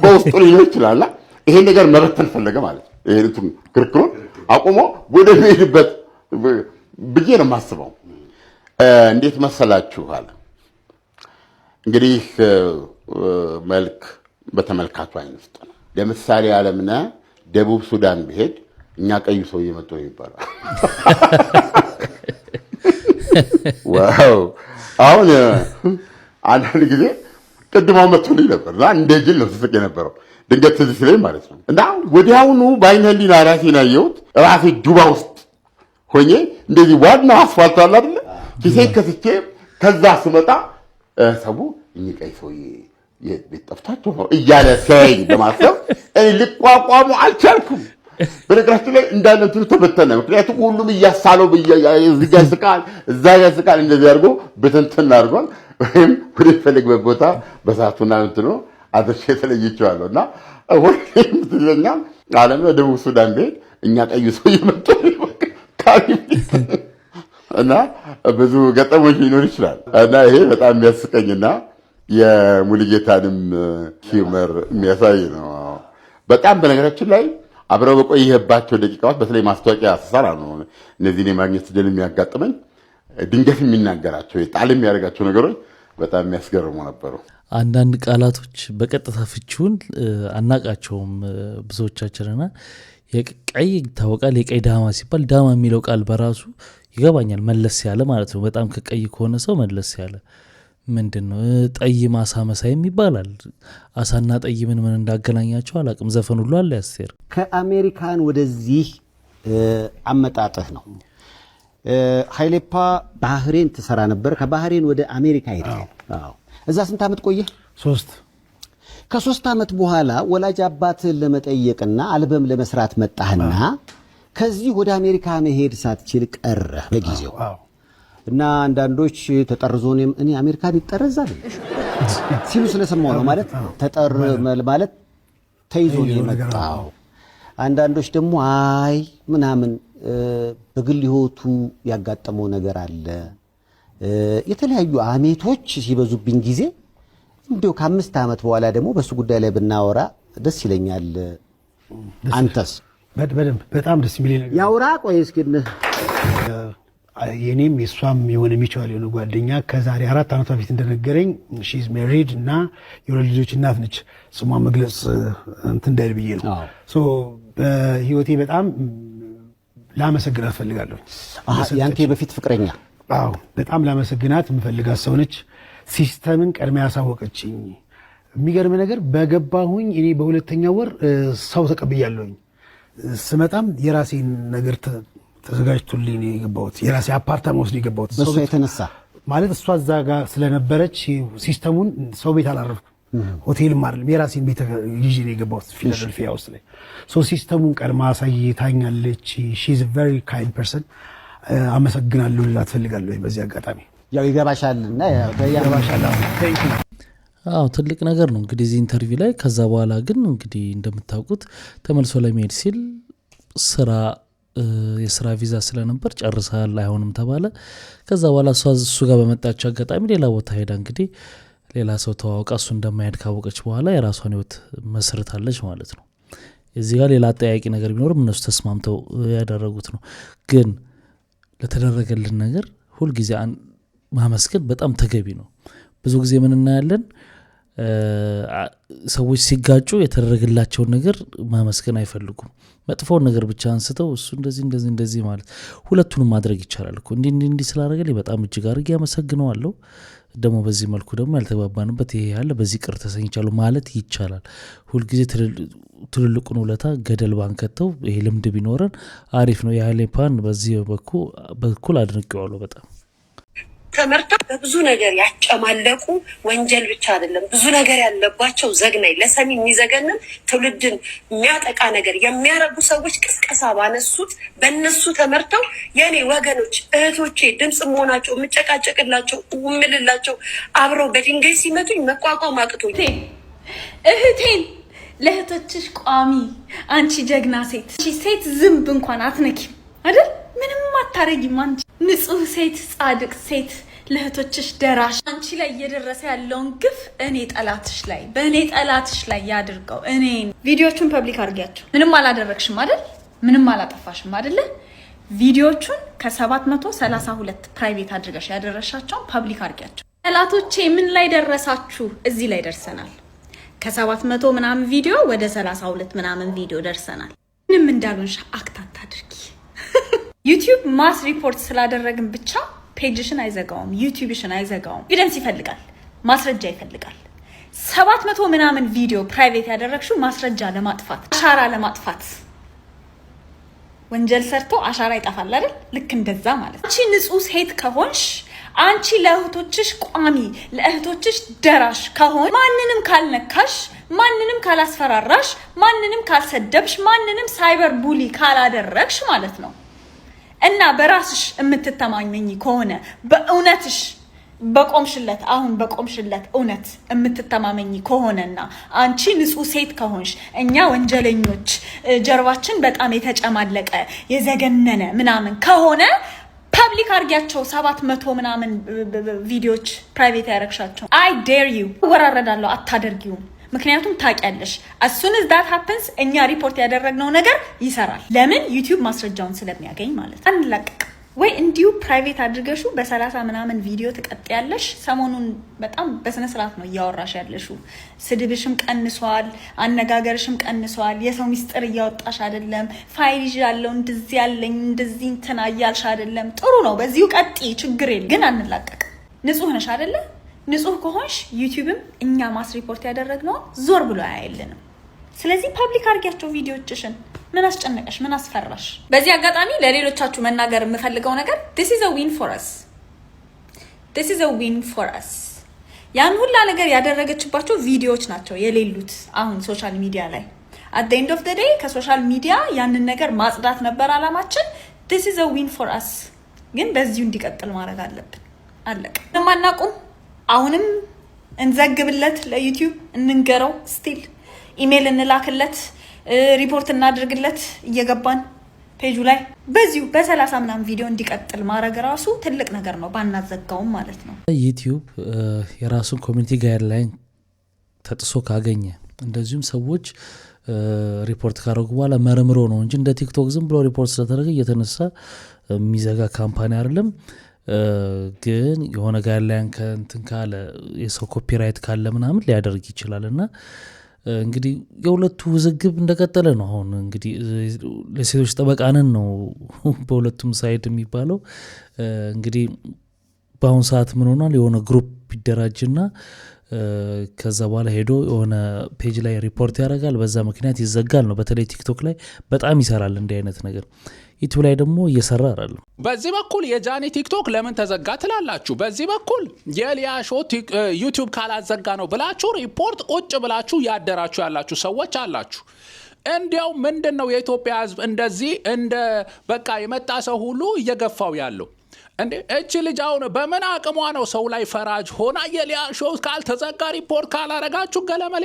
በውስጡ ሊኖር ይችላል። ይሄን ነገር መበተን ፈለገ ማለት ነው። ይሄን ክርክሩን አቁሞ ወደ ሄድበት ብዬ ነው የማስበው። እንዴት መሰላችሁ አለ እንግዲህ መልክ በተመልካቹ አይን ውስጥ ነው። ለምሳሌ ዓለምነህ ደቡብ ሱዳን ቢሄድ እኛ ቀዩ ሰው እየመጡ ነው ይባላል። ዋው! አሁን አንዳንድ ጊዜ ቅድማው መጥቶልኝ ነበር እና እንደ ጅል ነው ስስቅ የነበረው ድንገት ትዝ ሲለኝ ማለት ነው። እና ወዲያውኑ በዓይነ ህሊና ራሴን አየሁት። ራሴ ዱባ ውስጥ ሆኜ እንደዚህ ዋናው አስፋልት አለ አይደል? ኪሴን ከስቼ ከዛ ስመጣ ሰው እኚህ ቀይ ሰውዬ ቤት ጠፍታቸው ነው እያለ ሲያየኝ በማሰብ እኔ ልቋቋሙ አልቻልኩም። በነገራችን ላይ እንዳለ እንትኑ ተበተነ። ምክንያቱም ሁሉም እያሳለው እዚህ ጋር ይስቃል፣ እዛ ጋር ይስቃል። እንደዚህ አድርጎ በተንተን አድርጓል። ወይም ወደ ፈለግበት ቦታ በሰዓቱና እንትኑ አድርሼ ተለይቼዋለሁ እና ሁሌም ትለኛል ዓለምነህ ደቡብ ሱዳን ቤት እኛ ቀዩ ሰው እየመጡ እና ብዙ ገጠሞች ሊኖር ይችላል እና ይሄ በጣም የሚያስቀኝና የሙሉጌታንም ሂውመር የሚያሳይ ነው። በጣም በነገራችን ላይ አብረው በቆየህባቸው ደቂቃዎች በተለይ ማስታወቂያ ስሰራ ነው እነዚህን የማግኘት ድል የሚያጋጥመኝ። ድንገት የሚናገራቸው ጣል የሚያደርጋቸው ነገሮች በጣም የሚያስገርሙ ነበሩ። አንዳንድ ቃላቶች በቀጥታ ፍቺውን አናቃቸውም ብዙዎቻችንና የቀይ ይታወቃል። የቀይ ዳማ ሲባል ዳማ የሚለው ቃል በራሱ ይገባኛል፣ መለስ ያለ ማለት ነው። በጣም ከቀይ ከሆነ ሰው መለስ ያለ ምንድን ነው? ጠይም አሳ መሳይም ይባላል። አሳና ጠይምን ምን እንዳገናኛቸው አላቅም። ዘፈን ሁሉ አለ ያስቴር። ከአሜሪካን ወደዚህ አመጣጥህ ነው። ኃይሌፓ ባህሬን ትሰራ ነበር። ከባህሬን ወደ አሜሪካ ሄደ። እዛ ስንት ዓመት ቆየ? 3። ከ3 ዓመት በኋላ ወላጅ አባትህን ለመጠየቅና አልበም ለመስራት መጣህና ከዚህ ወደ አሜሪካ መሄድ ሳትችል ቀረህ በጊዜው። እና አንዳንዶች ተጠርዞ እኔ አሜሪካን ይጠረዛል ሲሉ ስለሰማው ነው ማለት ተጠር ማለት ተይዞ ነው የመጣው። አንዳንዶች ደግሞ አይ ምናምን በግል ህይወቱ ያጋጠመው ነገር አለ። የተለያዩ አሜቶች ሲበዙብኝ ጊዜ እንደው ከ5 ዓመት በኋላ ደግሞ በሱ ጉዳይ ላይ ብናወራ ደስ ይለኛል። አንተስ? በደንብ በጣም ደስ የሚል ነገር ያውራ። ቆይ እስኪ የኔም የሷም የሆነ ሚቻል የሆነ ጓደኛ ከዛሬ 4 ዓመት በፊት እንደነገረኝ ሺዝ ሜሪድ እና የሁለት ልጆች እናት ነች። ስሟ መግለጽ እንትን እንዳይል ብዬ ነው። ሶ በህይወቴ በጣም ላመሰግናት ፈልጋለሁ። ያንተ በፊት ፍቅረኛ? አዎ፣ በጣም ላመሰግናት የምፈልጋት ሰው ነች። ሲስተምን ቀድማ ያሳወቀችኝ። የሚገርም ነገር በገባሁኝ እኔ በሁለተኛው ወር ሰው ተቀብያለሁኝ። ስመጣም የራሴን ነገር ተዘጋጅቶልኝ ነው የገባሁት። የራሴ አፓርታማ ውስጥ ነው የገባሁት። በሷ የተነሳ ማለት እሷ እዛ ጋር ስለነበረች ሲስተሙን ሰው ቤት አላረፍኩም። ሆቴልም አይደለም የራሴን ቤት ይዤ ነው የገባሁት ፊላደልፊያ ውስጥ ላይ። ሶ ሲስተሙን ቀድማ አሳይታኛለች። ሺ ኢዝ አ ቬሪ ካይንድ ፐርሰን። አመሰግናለሁ ልላት ፈልጋለሁ በዚህ አጋጣሚ። ያው ይገባሻልና ያገባሻል። ቴንክ ዩ። አዎ ትልቅ ነገር ነው እንግዲህ እዚህ ኢንተርቪው ላይ። ከዛ በኋላ ግን እንግዲህ እንደምታውቁት ተመልሶ ለመሄድ ሲል የስራ ቪዛ ስለነበር ጨርሰሃል አይሆንም ተባለ። ከዛ በኋላ እሱ ጋር በመጣች አጋጣሚ ሌላ ቦታ ሄዳ እንግዲህ ሌላ ሰው ተዋውቃ እሱ እንደማይሄድ ካወቀች በኋላ የራሷን ህይወት መስርታለች ማለት ነው። እዚህ ጋር ሌላ አጠያቂ ነገር ቢኖርም እነሱ ተስማምተው ያደረጉት ነው። ግን ለተደረገልን ነገር ሁልጊዜ ማመስገን በጣም ተገቢ ነው። ብዙ ጊዜ ምን እናያለን? ሰዎች ሲጋጩ የተደረገላቸውን ነገር ማመስገን አይፈልጉም። መጥፎውን ነገር ብቻ አንስተው እሱ እንደዚህ ማለት። ሁለቱንም ማድረግ ይቻላል እኮ። እንዲህ ስላደረገልኝ በጣም እጅግ አድርጌ አመሰግነዋለሁ፣ ደግሞ በዚህ መልኩ ደግሞ ያልተግባባንበት ይሄ ያለ በዚህ ቅር ተሰኝቻለሁ ማለት ይቻላል። ሁልጊዜ ትልልቁን ውለታ ገደል ባንከተው ይሄ ልምድ ቢኖረን አሪፍ ነው። የኃይሌፓን በዚህ በኩል አድንቄዋለሁ በጣም። ተመርተው በብዙ ነገር ያጨማለቁ ወንጀል ብቻ አይደለም ብዙ ነገር ያለባቸው ዘግናኝ ለሰሚ የሚዘገንን ትውልድን የሚያጠቃ ነገር የሚያረጉ ሰዎች ቅስቀሳ ባነሱት በእነሱ ተመርተው የኔ ወገኖች እህቶቼ ድምፅ መሆናቸው የምጨቃጨቅላቸው የምልላቸው አብረው በድንጋይ ሲመቱኝ መቋቋም አቅቶኝ እህቴን ለእህቶችሽ ቋሚ አንቺ ጀግና ሴት ሴት ዝንብ እንኳን አትነኪም አይደል? ምንም አታረጊም አንቺ ንጹህ ሴት ጻድቅ ሴት ለእህቶችሽ ደራሽ። አንቺ ላይ እየደረሰ ያለውን ግፍ እኔ ጠላትሽ ላይ በእኔ ጠላትሽ ላይ ያድርገው። እኔ ቪዲዮቹን ፐብሊክ አድርጊያቸው። ምንም አላደረግሽም አይደል? ምንም አላጠፋሽም አይደለ? ቪዲዮቹን ከ732 ፕራይቬት አድርገሽ ያደረሻቸውን ፐብሊክ አድርጊያቸው። ጠላቶቼ ምን ላይ ደረሳችሁ? እዚህ ላይ ደርሰናል። ከ700 ምናምን ቪዲዮ ወደ 32 ምናምን ቪዲዮ ደርሰናል። ምንም እንዳሉንሽ አክታታ አድርጊ። ዩቲዩብ ማስ ሪፖርት ስላደረግን ብቻ ፔጅሽን አይዘጋውም፣ ዩቲዩብሽን አይዘጋውም። ኤቪደንስ ይፈልጋል፣ ማስረጃ ይፈልጋል። 700 ምናምን ቪዲዮ ፕራይቬት ያደረግሽው ማስረጃ ለማጥፋት አሻራ ለማጥፋት። ወንጀል ሰርቶ አሻራ ይጠፋል አይደል? ልክ እንደዛ ማለት። አንቺ ንጹህ ሴት ከሆንሽ አንቺ ለእህቶችሽ ቋሚ ለእህቶችሽ ደራሽ ከሆን ማንንም ካልነካሽ ማንንም ካላስፈራራሽ ማንንም ካልሰደብሽ ማንንም ሳይበር ቡሊ ካላደረግሽ ማለት ነው እና በራስሽ የምትተማመኝ ከሆነ በእውነትሽ በቆምሽለት አሁን በቆምሽለት እውነት የምትተማመኝ ከሆነና አንቺ ንጹህ ሴት ከሆንሽ እኛ ወንጀለኞች ጀርባችን በጣም የተጨማለቀ የዘገነነ ምናምን ከሆነ ፐብሊክ አርጊያቸው 700 ምናምን ቪዲዮዎች ፕራይቬት ያረክሻቸው። አይ ዴር ዩ ወራረዳለሁ። አታደርጊውም። ምክንያቱም ታውቂያለሽ as soon as that happens እኛ ሪፖርት ያደረግነው ነገር ይሰራል። ለምን ዩቲዩብ ማስረጃውን ስለሚያገኝ ማለት ነው። አንላቀቅ ወይ እንዲሁ ፕራይቬት አድርገሹ በ30 ምናምን ቪዲዮ ትቀጥያለሽ። ሰሞኑን በጣም በስነ ስርዓት ነው እያወራሽ ያለሹ። ስድብሽም ቀንሷል፣ አነጋገርሽም ቀንሷል። የሰው ሚስጥር እያወጣሽ አይደለም። ፋይል ይዣለሁ እንደዚህ ያለኝ እንደዚህ እንትና እያልሽ አይደለም። ጥሩ ነው፣ በዚሁ ቀጥይ፣ ችግር የለም። ግን አንላቀቅ። ንጹህ ነሽ አይደለ? ንጹህ ከሆንሽ ዩቲዩብም እኛ ማስ ሪፖርት ያደረግነው ዞር ብሎ አያየልንም። ስለዚህ ፐብሊክ አድርጊያቸው ቪዲዮዎችሽን። ምን አስጨነቀሽ? ምን አስፈራሽ? በዚህ አጋጣሚ ለሌሎቻችሁ መናገር የምፈልገው ነገር this is a win for us. this is a win for us. ያን ሁላ ነገር ያደረገችባቸው ቪዲዮዎች ናቸው የሌሉት አሁን ሶሻል ሚዲያ ላይ። at the end of the day ከሶሻል ሚዲያ ያንን ነገር ማጽዳት ነበር አላማችን። this is a win for us. ግን በዚሁ እንዲቀጥል ማድረግ አለብን። አለቀ። ለማናቁም አሁንም እንዘግብለት፣ ለዩቲዩብ እንንገረው፣ ስቲል ኢሜል እንላክለት፣ ሪፖርት እናድርግለት እየገባን ፔጁ ላይ በዚሁ በ30 ምናምን ቪዲዮ እንዲቀጥል ማድረግ ራሱ ትልቅ ነገር ነው፣ ባናዘጋውም ማለት ነው። ዩቲዩብ የራሱን ኮሚኒቲ ጋይድላይን ተጥሶ ካገኘ እንደዚሁም ሰዎች ሪፖርት ካረጉ በኋላ መርምሮ ነው እንጂ እንደ ቲክቶክ ዝም ብሎ ሪፖርት ስለተደረገ እየተነሳ የሚዘጋ ካምፓኒ አይደለም። ግን የሆነ ጋይድላይን ከእንትን ካለ የሰው ኮፒራይት ካለ ምናምን ሊያደርግ ይችላል። እና እንግዲህ የሁለቱ ውዝግብ እንደቀጠለ ነው። አሁን እንግዲህ ለሴቶች ጠበቃንን ነው በሁለቱም ሳይድ የሚባለው። እንግዲህ በአሁን ሰዓት ምን ሆኗል? የሆነ ግሩፕ ይደራጅና ከዛ በኋላ ሄዶ የሆነ ፔጅ ላይ ሪፖርት ያደርጋል። በዛ ምክንያት ይዘጋል ነው። በተለይ ቲክቶክ ላይ በጣም ይሰራል እንዲህ አይነት ነገር። ዩቲዩብ ላይ ደግሞ እየሰራ አይደለም። በዚህ በኩል የጃኒ ቲክቶክ ለምን ተዘጋ ትላላችሁ? በዚህ በኩል የሊያሾ ዩቲዩብ ካላዘጋ ነው ብላችሁ ሪፖርት ቁጭ ብላችሁ ያደራችሁ ያላችሁ ሰዎች አላችሁ። እንዲያው ምንድነው የኢትዮጵያ ሕዝብ እንደዚህ እንደ በቃ የመጣ ሰው ሁሉ እየገፋው ያለው እንዴ? እቺ ልጅ አሁን በምን አቅሟ ነው ሰው ላይ ፈራጅ ሆና የሊያሾ ካልተዘጋ ሪፖርት ካላረጋችሁ ገለመሌ?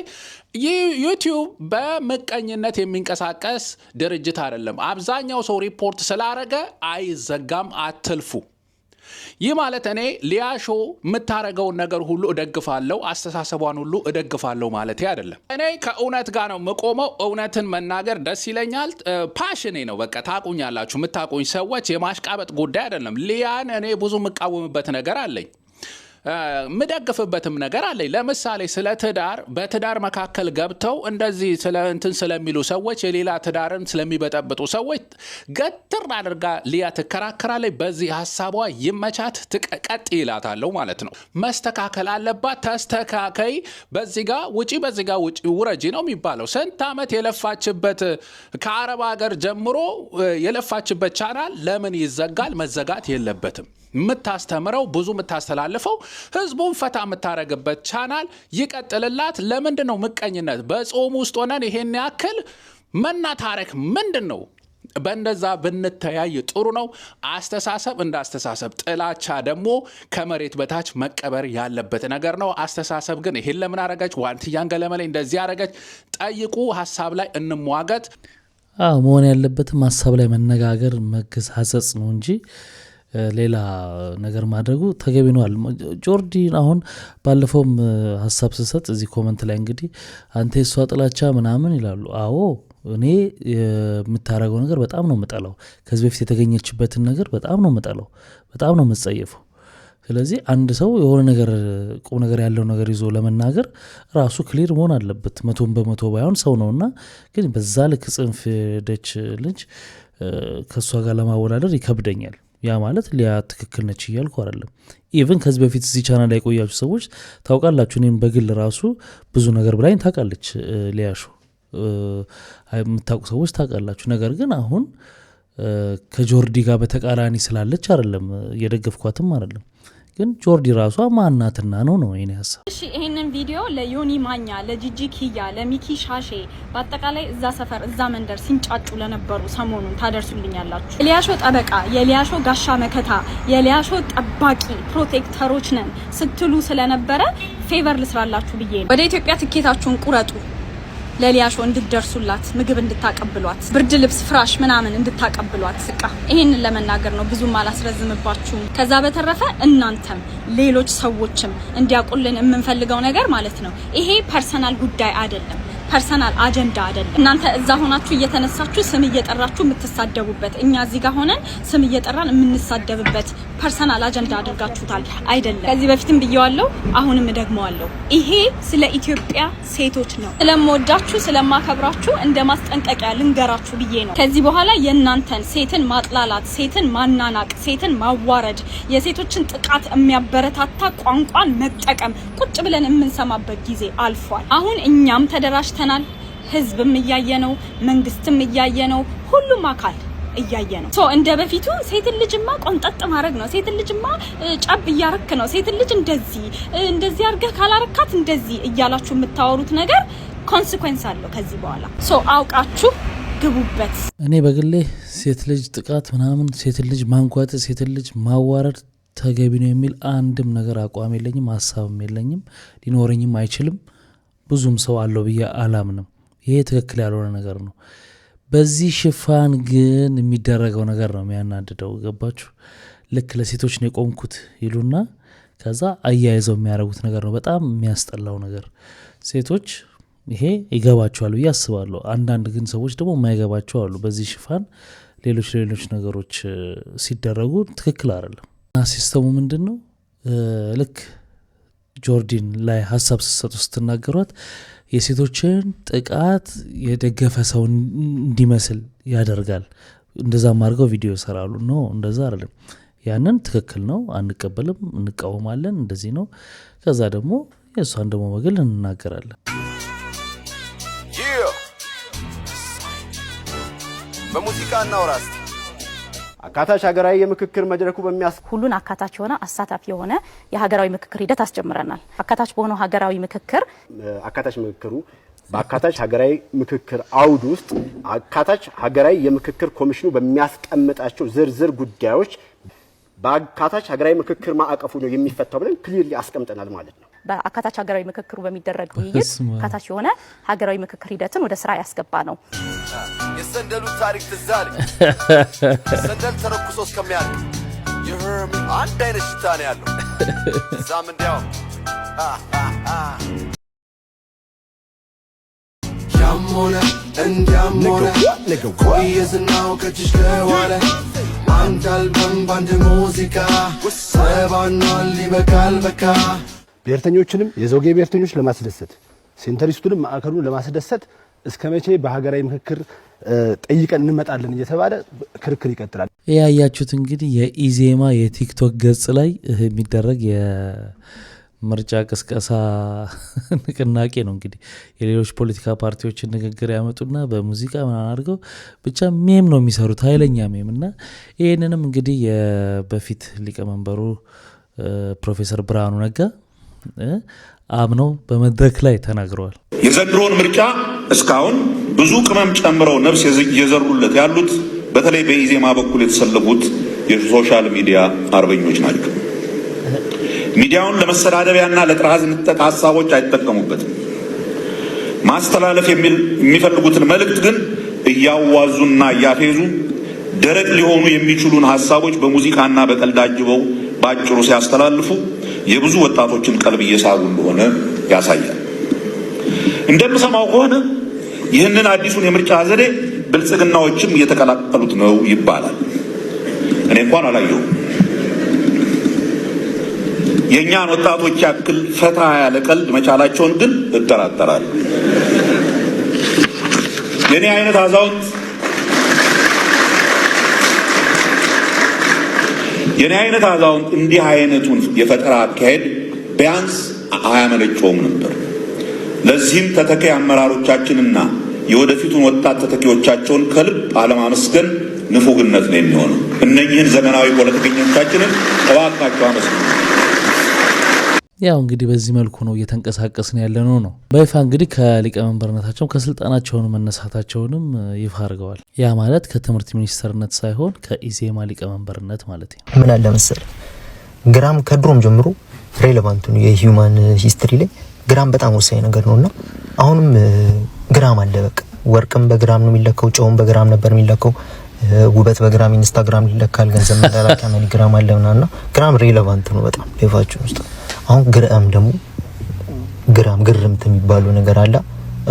ዩቲዩብ በምቀኝነት የሚንቀሳቀስ ድርጅት አይደለም። አብዛኛው ሰው ሪፖርት ስላረገ አይዘጋም፣ አትልፉ። ይህ ማለት እኔ ሊያሾ የምታረገውን ነገር ሁሉ እደግፋለሁ፣ አስተሳሰቧን ሁሉ እደግፋለሁ ማለት አይደለም። እኔ ከእውነት ጋር ነው የምቆመው። እውነትን መናገር ደስ ይለኛል፣ ፓሽኔ ነው። በቃ ታቁኛላችሁ፣ የምታቁኝ ሰዎች። የማሽቃበጥ ጉዳይ አይደለም። ሊያን እኔ ብዙ የምቃወምበት ነገር አለኝ፣ ምደግፍበትም ነገር አለኝ። ለምሳሌ ስለ ትዳር በትዳር መካከል ገብተው እንደዚህ ስለ እንትን ስለሚሉ ሰዎች፣ የሌላ ትዳርን ስለሚበጠብጡ ሰዎች ገትር አድርጋ ሊያ ትከራከራለች። በዚህ ሀሳቧ ይመቻት፣ ቀጥ ይላታለሁ ማለት ነው። መስተካከል አለባት፣ ተስተካከይ። በዚህ ጋር ውጪ፣ በዚህ ጋር ውጪ፣ ውረጂ ነው የሚባለው። ስንት ዓመት የለፋችበት ከአረብ ሀገር ጀምሮ የለፋችበት ቻናል ለምን ይዘጋል? መዘጋት የለበትም። የምታስተምረው ብዙ የምታስተላልፈው ህዝቡን ፈታ የምታረግበት ቻናል ይቀጥልላት። ለምንድን ነው ምቀኝነት? በጾም ውስጥ ሆነን ይሄን ያክል መናታረክ ምንድን ነው? በእንደዛ ብንተያይ ጥሩ ነው። አስተሳሰብ እንደ አስተሳሰብ፣ ጥላቻ ደግሞ ከመሬት በታች መቀበር ያለበት ነገር ነው። አስተሳሰብ ግን ይሄን ለምን አረገች፣ ዋንትያን ገለመላይ እንደዚህ አረገች፣ ጠይቁ። ሀሳብ ላይ እንሟገት። መሆን ያለበትም ሀሳብ ላይ መነጋገር፣ መገሳጸጽ ነው እንጂ ሌላ ነገር ማድረጉ ተገቢ ነው። ጆርዲ አሁን ባለፈውም ሀሳብ ስሰጥ እዚህ ኮመንት ላይ እንግዲህ አንተ የሷ ጥላቻ ምናምን ይላሉ። አዎ እኔ የምታረገው ነገር በጣም ነው የምጠላው። ከዚህ በፊት የተገኘችበትን ነገር በጣም ነው የምጠላው፣ በጣም ነው የምጸየፈው። ስለዚህ አንድ ሰው የሆነ ነገር ቁም ነገር ያለው ነገር ይዞ ለመናገር ራሱ ክሊር መሆን አለበት። 100% ባይሆን ሰው ነውና፣ ግን በዛ ልክ ጽንፍ ደች ልጅ ከሷ ጋር ለማወዳደር ይከብደኛል። ያ ማለት ሊያ ትክክል ነች እያልኩ አይደለም። ኢቭን ከዚህ በፊት እዚህ ቻናል ላይ ቆያችሁ ሰዎች ታውቃላችሁ፣ እኔም በግል ራሱ ብዙ ነገር ብላኝ ታውቃለች ሊያሾ፣ የምታውቁ ሰዎች ታውቃላችሁ። ነገር ግን አሁን ከጆርዲ ጋር በተቃራኒ ስላለች አይደለም፣ እየደገፍኳትም አይደለም። ግን ጆርዲ ራሷ ማናትና ነው የኔ ሀሳብ። እሺ ይሄንን ቪዲዮ ለዮኒ ማኛ፣ ለጂጂ ኪያ፣ ለሚኪ ሻሼ፣ በአጠቃላይ እዛ ሰፈር እዛ መንደር ሲንጫጩ ለነበሩ ሰሞኑን ታደርሱልኛላችሁ። የሊያሾ ጠበቃ፣ የሊያሾ ጋሻ መከታ፣ የሊያሾ ጠባቂ ፕሮቴክተሮች ነን ስትሉ ስለነበረ ፌቨር ልስራላችሁ ብዬ ነው። ወደ ኢትዮጵያ ትኬታችሁን ቁረጡ። ለሊያሾ እንድትደርሱላት ምግብ እንድታቀብሏት ብርድ ልብስ ፍራሽ ምናምን እንድታቀብሏት በቃ ይሄንን ለመናገር ነው ብዙም አላስረዝምባችሁም ከዛ በተረፈ እናንተም ሌሎች ሰዎችም እንዲያቁልን የምንፈልገው ነገር ማለት ነው ይሄ ፐርሰናል ጉዳይ አይደለም ፐርሰናል አጀንዳ አይደለም እናንተ እዛ ሆናችሁ እየተነሳችሁ ስም እየጠራችሁ የምትሳደቡበት እኛ እዚህ ጋር ሆነን ስም እየጠራን የምንሳደብበት ፐርሰናል አጀንዳ አድርጋችሁታል አይደለም ከዚህ በፊትም ብየዋለሁ አሁንም ደግመዋለሁ ይሄ ስለ ኢትዮጵያ ሴቶች ነው ስለምወዳችሁ ስለማከብራችሁ እንደማስጠንቀቂያ ልንገራችሁ ብዬ ነው ከዚህ በኋላ የእናንተን ሴትን ማጥላላት ሴትን ማናናቅ ሴትን ማዋረድ የሴቶችን ጥቃት የሚያበረታታ ቋንቋን መጠቀም ቁጭ ብለን የምንሰማበት ጊዜ አልፏል አሁን እኛም ተደራጅተናል ህዝብም እያየነው መንግስትም እያየነው ሁሉም አካል እያየነው ሶ እንደ በፊቱ ሴት ልጅማ ቆንጠጥ ማድረግ ነው ሴት ልጅማ ጫብ ያረክ ነው ሴት ልጅ እንደዚህ አርገህ ካላረካት እንደዚህ እያላችሁ የምታወሩት ነገር ኮንሲኩዌንስ አለው ከዚህ በኋላ ሶ አውቃችሁ ግቡበት እኔ በግሌ ሴት ልጅ ጥቃት ምናምን ሴት ልጅ ማንጓጥ ሴት ልጅ ማዋረድ ተገቢ ነው የሚል አንድም ነገር አቋም የለኝም ሐሳብም የለኝም ሊኖርኝም አይችልም ብዙም ሰው አለው ብዬ አላምንም ይሄ ትክክል ያልሆነ ነገር ነው በዚህ ሽፋን ግን የሚደረገው ነገር ነው የሚያናድደው ገባችሁ ልክ ለሴቶች ነው የቆምኩት ይሉና ከዛ አያይዘው የሚያደርጉት ነገር ነው በጣም የሚያስጠላው ነገር ሴቶች ይሄ ይገባቸዋል ብዬ አስባለሁ አንዳንድ ግን ሰዎች ደግሞ የማይገባቸው አሉ በዚህ ሽፋን ሌሎች ነገሮች ሲደረጉ ትክክል አይደለም ሲስተሙ ምንድነው ልክ ጆርዲን ላይ ሐሳብ ሲሰጡ ስትናገሯት የሴቶችን ጥቃት የደገፈ ሰው እንዲመስል ያደርጋል እንደዛም አድርገው ቪዲዮ ይሰራሉ ነው እንደዛ አይደለም ያንን ትክክል ነው አንቀበልም እንቃወማለን እንደዚህ ነው ከዛ ደግሞ የሷን ደግሞ በግል እንናገራለን በሙዚቃ እናውራስ አካታች ሀገራዊ የምክክር መድረኩ ሁሉን አካታች የሆነ አሳታፊ የሆነ የሀገራዊ ምክክር ሂደት አስጀምረናል አካታች በሆነው ሀገራዊ ምክክር አካታች ምክክሩ በአካታች ሀገራዊ ምክክር አውድ ውስጥ አካታች ሀገራዊ የምክክር ኮሚሽኑ በሚያስቀምጣቸው ዝርዝር ጉዳዮች በአካታች ሀገራዊ ምክክር ማዕቀፉ ነው የሚፈታው ብለን ክሊርሊ አስቀምጠናል ማለት ነው በአካታች ሀገራዊ ምክክሩ በሚደረግ ውይይት አካታች የሆነ ሀገራዊ ምክክር ሂደትን ወደ ስራ ያስገባ ነው የሰንደሉ ታሪክ ትዛል ሰንደል ተረኩሶ እስከሚያልቅ ይህም አንድ አይነት ሽታ ነው ያለው እዛም እንዲያው ያሞነ እንዲያሞነ ቆየዝናው ከችሽ ከዋለ አንድ አልበም ባንድ ሙዚቃ ሰባኗል ይበቃል በቃ ብሔርተኞችንም የዘውጌ ብሔርተኞች ለማስደሰት ሴንተሪስቱንም ማዕከሉን ለማስደሰት እስከ መቼ በሀገራዊ ምክክር ጠይቀን እንመጣለን እየተባለ ክርክር ይቀጥላል ያያችሁት እንግዲህ የኢዜማ የቲክቶክ ገጽ ላይ የሚደረግ የምርጫ ቅስቀሳ ንቅናቄ ነው እንግዲህ የሌሎች ፖለቲካ ፓርቲዎችን ንግግር ያመጡና በሙዚቃ ምናምን አድርገው ብቻ ሜም ነው የሚሰሩት ኃይለኛ ሜም እና ይህንንም እንግዲህ በፊት ሊቀመንበሩ ፕሮፌሰር ብርሃኑ ነጋ አምነው በመድረክ ላይ ተናግረዋል የዘንድሮውን ምርጫ እስካሁን ብዙ ቅመም ጨምረው ነፍስ እየዘሩለት ያሉት በተለይ በኢዜማ በኩል የተሰለፉት የሶሻል ሚዲያ አርበኞች ናቸው ሚዲያውን ለመሰዳደቢያና ለጥራዝ ንጠቅ ሐሳቦች አይጠቀሙበትም ማስተላለፍ የሚፈልጉትን መልእክት ግን እያዋዙና እያፌዙ ደረቅ ሊሆኑ የሚችሉን ሐሳቦች በሙዚቃና በቀልድ አጅበው ባጭሩ ሲያስተላልፉ የብዙ ወጣቶችን ቀልብ እየሳቡ እንደሆነ ያሳያል እንደምሰማው ከሆነ ይህንን አዲሱን የምርጫ ዘዴ ብልጽግናዎችም እየተቀላቀሉት ነው ይባላል እኔ እንኳን አላየሁም የእኛን ወጣቶች ያክል ፈታ ያለ ቀልድ መቻላቸውን ግን እጠራጠራለሁ የኔ አይነት አዛውንት እንዲህ አይነቱን የፈጠራ አካሄድ ቢያንስ አያመነጨውም ነበር ለዚህም ተተኪ አመራሮቻችንና የወደፊቱን ወጣት ተተኪዎቻቸውን ከልብ አለማመስገን ንፉግነት ነው የሚሆነው እነኚህን ዘመናዊ ፖለቲከኞቻችንን እባካችሁ አመስግኑ ያው እንግዲህ በዚህ መልኩ ነው እየተንቀሳቀስን ያለነው ነው በይፋ እንግዲህ ከሊቀመንበርነታቸው ከስልጣናቸውን መነሳታቸውንም ይፋ አድርገዋል ያ ማለት ከትምህርት ሚኒስተርነት ሳይሆን ከኢዜማ ሊቀመንበርነት ማለት ነው ምን አለ መሰል ግራም ከድሮም ጀምሮ ሬሌቫንት ነው የሂውማን ሂስትሪ ላይ ግራም በጣም ወሳኝ ነገር ነውና አሁንም ግራም አለ። በቃ ወርቅም በግራም ነው የሚለካው፣ ጨውም በግራም ነበር የሚለካው። ውበት በግራም ኢንስታግራም ይለካል፣ ገንዘብ መላላኪያ ሚሊግራም አለ ምናምን። ግራም ሬሌቫንት ነው በጣም ላይፋችን ውስጥ። አሁን ግራም ደግሞ ግርምት የሚባለው ነገር አለ።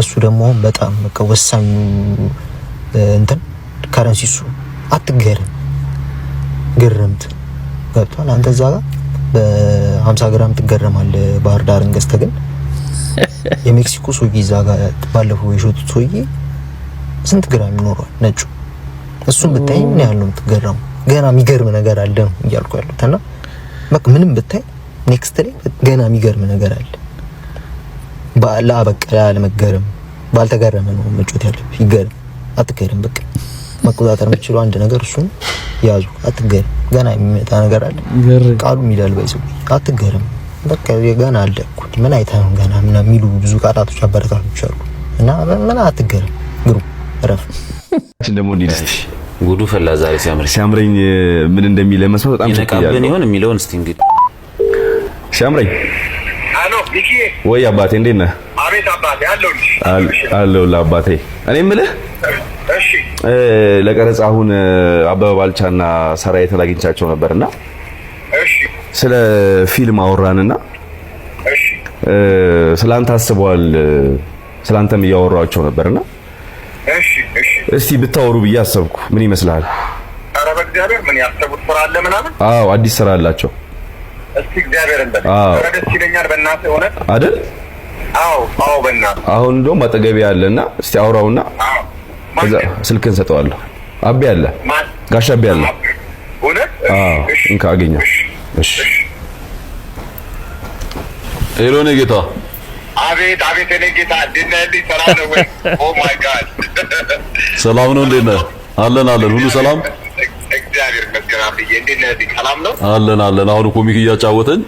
እሱ ደግሞ በጣም በቃ ወሳኙ እንትን ከረንሲ እሱ። አትገርም ግርምት ገብቷል። አንተ እዛ ጋር በ50 ግራም ትገረማለህ ባህር ዳርን ገዝተህ፣ ግን የሜክሲኮ ሰውዬ እዛ ጋር ባለፈው የሾቱት ሰውዬ ስንት ግራም ይኖረዋል ነጩ? እሱን ብታይ ምን ያህል ነው የምትገረመው? ገና የሚገርም ነገር አለ ነው እያልኩ ያሉት። እና በቃ ምንም ብታይ ኔክስት ላይ ገና የሚገርም ነገር አለ። ባላ በቃ ያለመገረም ባልተገረመ ነው መጮት ያለብህ። ይገርም አትገርም። በቃ መቆጣጠር የምትችለው አንድ ነገር እሱን ያዙ። አትገርም። ገና የሚመጣ ነገር አለ። ቃሉ ይላል ባይዘው አትገርም። በቃ ገና አለ እኮ ምን አይተህ ነው ገና ምን የሚሉ ብዙ ቃላቶች አበረታቶች አሉ። እና ምን አትገርም። ግሩ ረፍ እንደሞ እንዲልስሽ ጉዱ ፈላ ዛሬ ሲያምረኝ ምን እንደሚል መስማት በጣም ይነቃብን ይሆን የሚለውን እስቲ እንግዲህ ሲያምረኝ። አሎ ቢኪ ወይ አባቴ እንዴት ነህ? አቤት አባቴ አለው ለአባቴ እኔ የምልህ እሺ ለቀረጻ አሁን አበበ ባልቻና ሰራዊት አግኝቻቸው ነበርና እሺ ስለ ፊልም አወራንና እሺ ስላንተ አስበዋል ስላንተም እያወራቸው ነበርና እሺ እስቲ ብታወሩ ብዬ አሰብኩ። ምን ይመስልሃል? ኧረ በእግዚአብሔር ምን ያሰቡት ስራ አለ ምናምን? አዎ አዲስ ስራ አላቸው። እስቲ እግዚአብሔርን በል ኧረ ደስ ይለኛል በእናትህ እውነት አይደል? አዎ በእናትህ አሁን እንደውም አጠገቤ ያለና እስቲ አውራውና ከዛ ስልክን ሰጠዋለሁ። አቤ አለ ጋሽ አቤ አለ እውነት? እንካ አገኘው። እሺ ሄሎ ነው ጌታ። አቤት እኔ ጌታ እንዴት ነህ? ሰላም ነው ወይ? ኦ ማይ ጋድ ሰላም ነው። እንዴት ነህ? አለን ሁሉ ሰላም እግዚአብሔር ይመስገን። አብዬ እንዴት ነህ? ሰላም ነው አለን። አሁን ኮሚክ እያጫወትን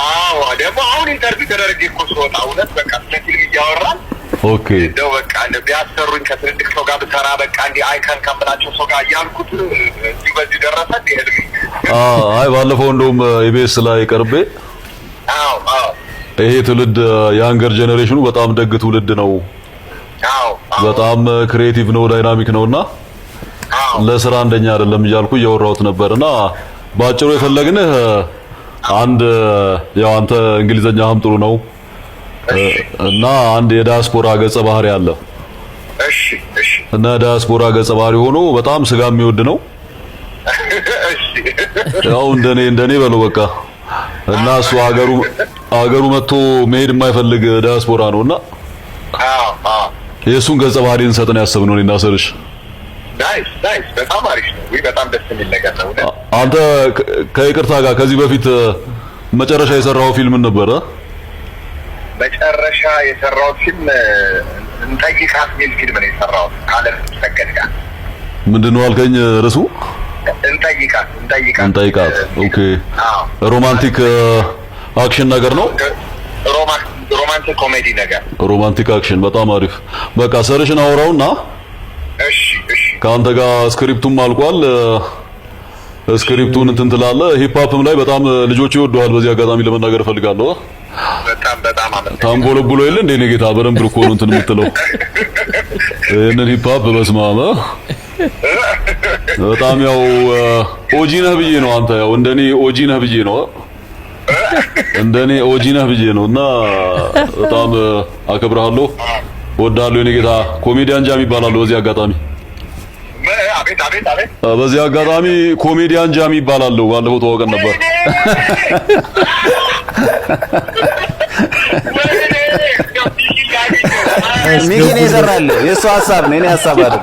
አዎ ደግሞ አሁን ኢንተርቪው ተደረገ እኮ ስወጣ እውነት በቃ ስለ ፊልም እያወራን ኦኬ እንደው በቃ እንደ ቢያሰሩኝ ከትልልቅ ሰው ጋር ብሰራ በቃ እንደ አይካን ካምላቸው ሰው ጋር እያልኩት እዚህ በዚህ ደረሰ እንደ አይ ባለፈው እንደውም ኢቢኤስ ላይ ቀርቤ አዎ ይሄ ትውልድ ያንገር ጄኔሬሽኑ በጣም ደግ ትውልድ ነው። በጣም ክሬቲቭ ነው፣ ዳይናሚክ ነውና ለስራ አንደኛ አይደለም እያልኩ እያወራሁት ነበርና ባጭሩ የፈለግንህ አንድ ያው አንተ እንግሊዘኛህም ጥሩ ነው እና አንድ የዳያስፖራ ገጸ ባህሪ አለ። እሺ እና ዳያስፖራ ገጸ ባህሪ ሆኖ በጣም ስጋ የሚወድ ነው። ያው እንደኔ በለው በቃ እና እሱ ሀገሩ መጥቶ መሄድ የማይፈልግ ዳያስፖራ ነውና የሱን ገጸ ባህሪ እንሰጥን ያሰብነው እኔና ሰርሽ። ናይስ በጣም አሪፍ ነው። በጣም ደስ የሚል ነገር ነው። አንተ ከይቅርታ ጋር ከዚህ በፊት መጨረሻ የሰራው ፊልም ምን ነበረ? መጨረሻ የሰራው ፊልም እንጠይቃት የሚል ፊልም ነው የሰራው ከአለም ሰገድ ጋር። ምንድነው አልከኝ ርዕሱ? እንጠይቃት። ኦኬ ሮማንቲክ አክሽን ነገር ነው። ሮማንቲክ ኮሜዲ ነገር። ሮማንቲክ አክሽን በጣም አሪፍ። በቃ ሰርሽን አውራውና እሺ ከአንተ ጋር ስክሪፕቱም አልቋል። ስክሪፕቱን እንትን ትላለህ። ሂፕሆፕም ላይ በጣም ልጆች ይወደዋል። በዚህ አጋጣሚ ለመናገር እፈልጋለሁ። በጣም አመሰግናለሁ። ታምቦለቡሎ የለ እንደ እኔ ጌታ በደንብ እኮ ነው እንትን የምትለው ይሄንን ሂፕሆፕ በስማማ በጣም ያው ኦጂ ነህ ብዬ ነው። አንተ ያው እንደኔ ኦጂ ነህ ብዬ ነው እና በጣም አከብርሃለሁ፣ እወድሃለሁ የኔ ጌታ። ኮሜዲያን ጃሚ ይባላል በዚህ አጋጣሚ። አቤት በዚህ አጋጣሚ ኮሜዲያን ጃሚ ይባላል። ባለፈው ተዋውቀን ነበር። ሚኪ ነው የሰራል። የእሱ ሀሳብ ነው፣ የኔ ሀሳብ አይደል።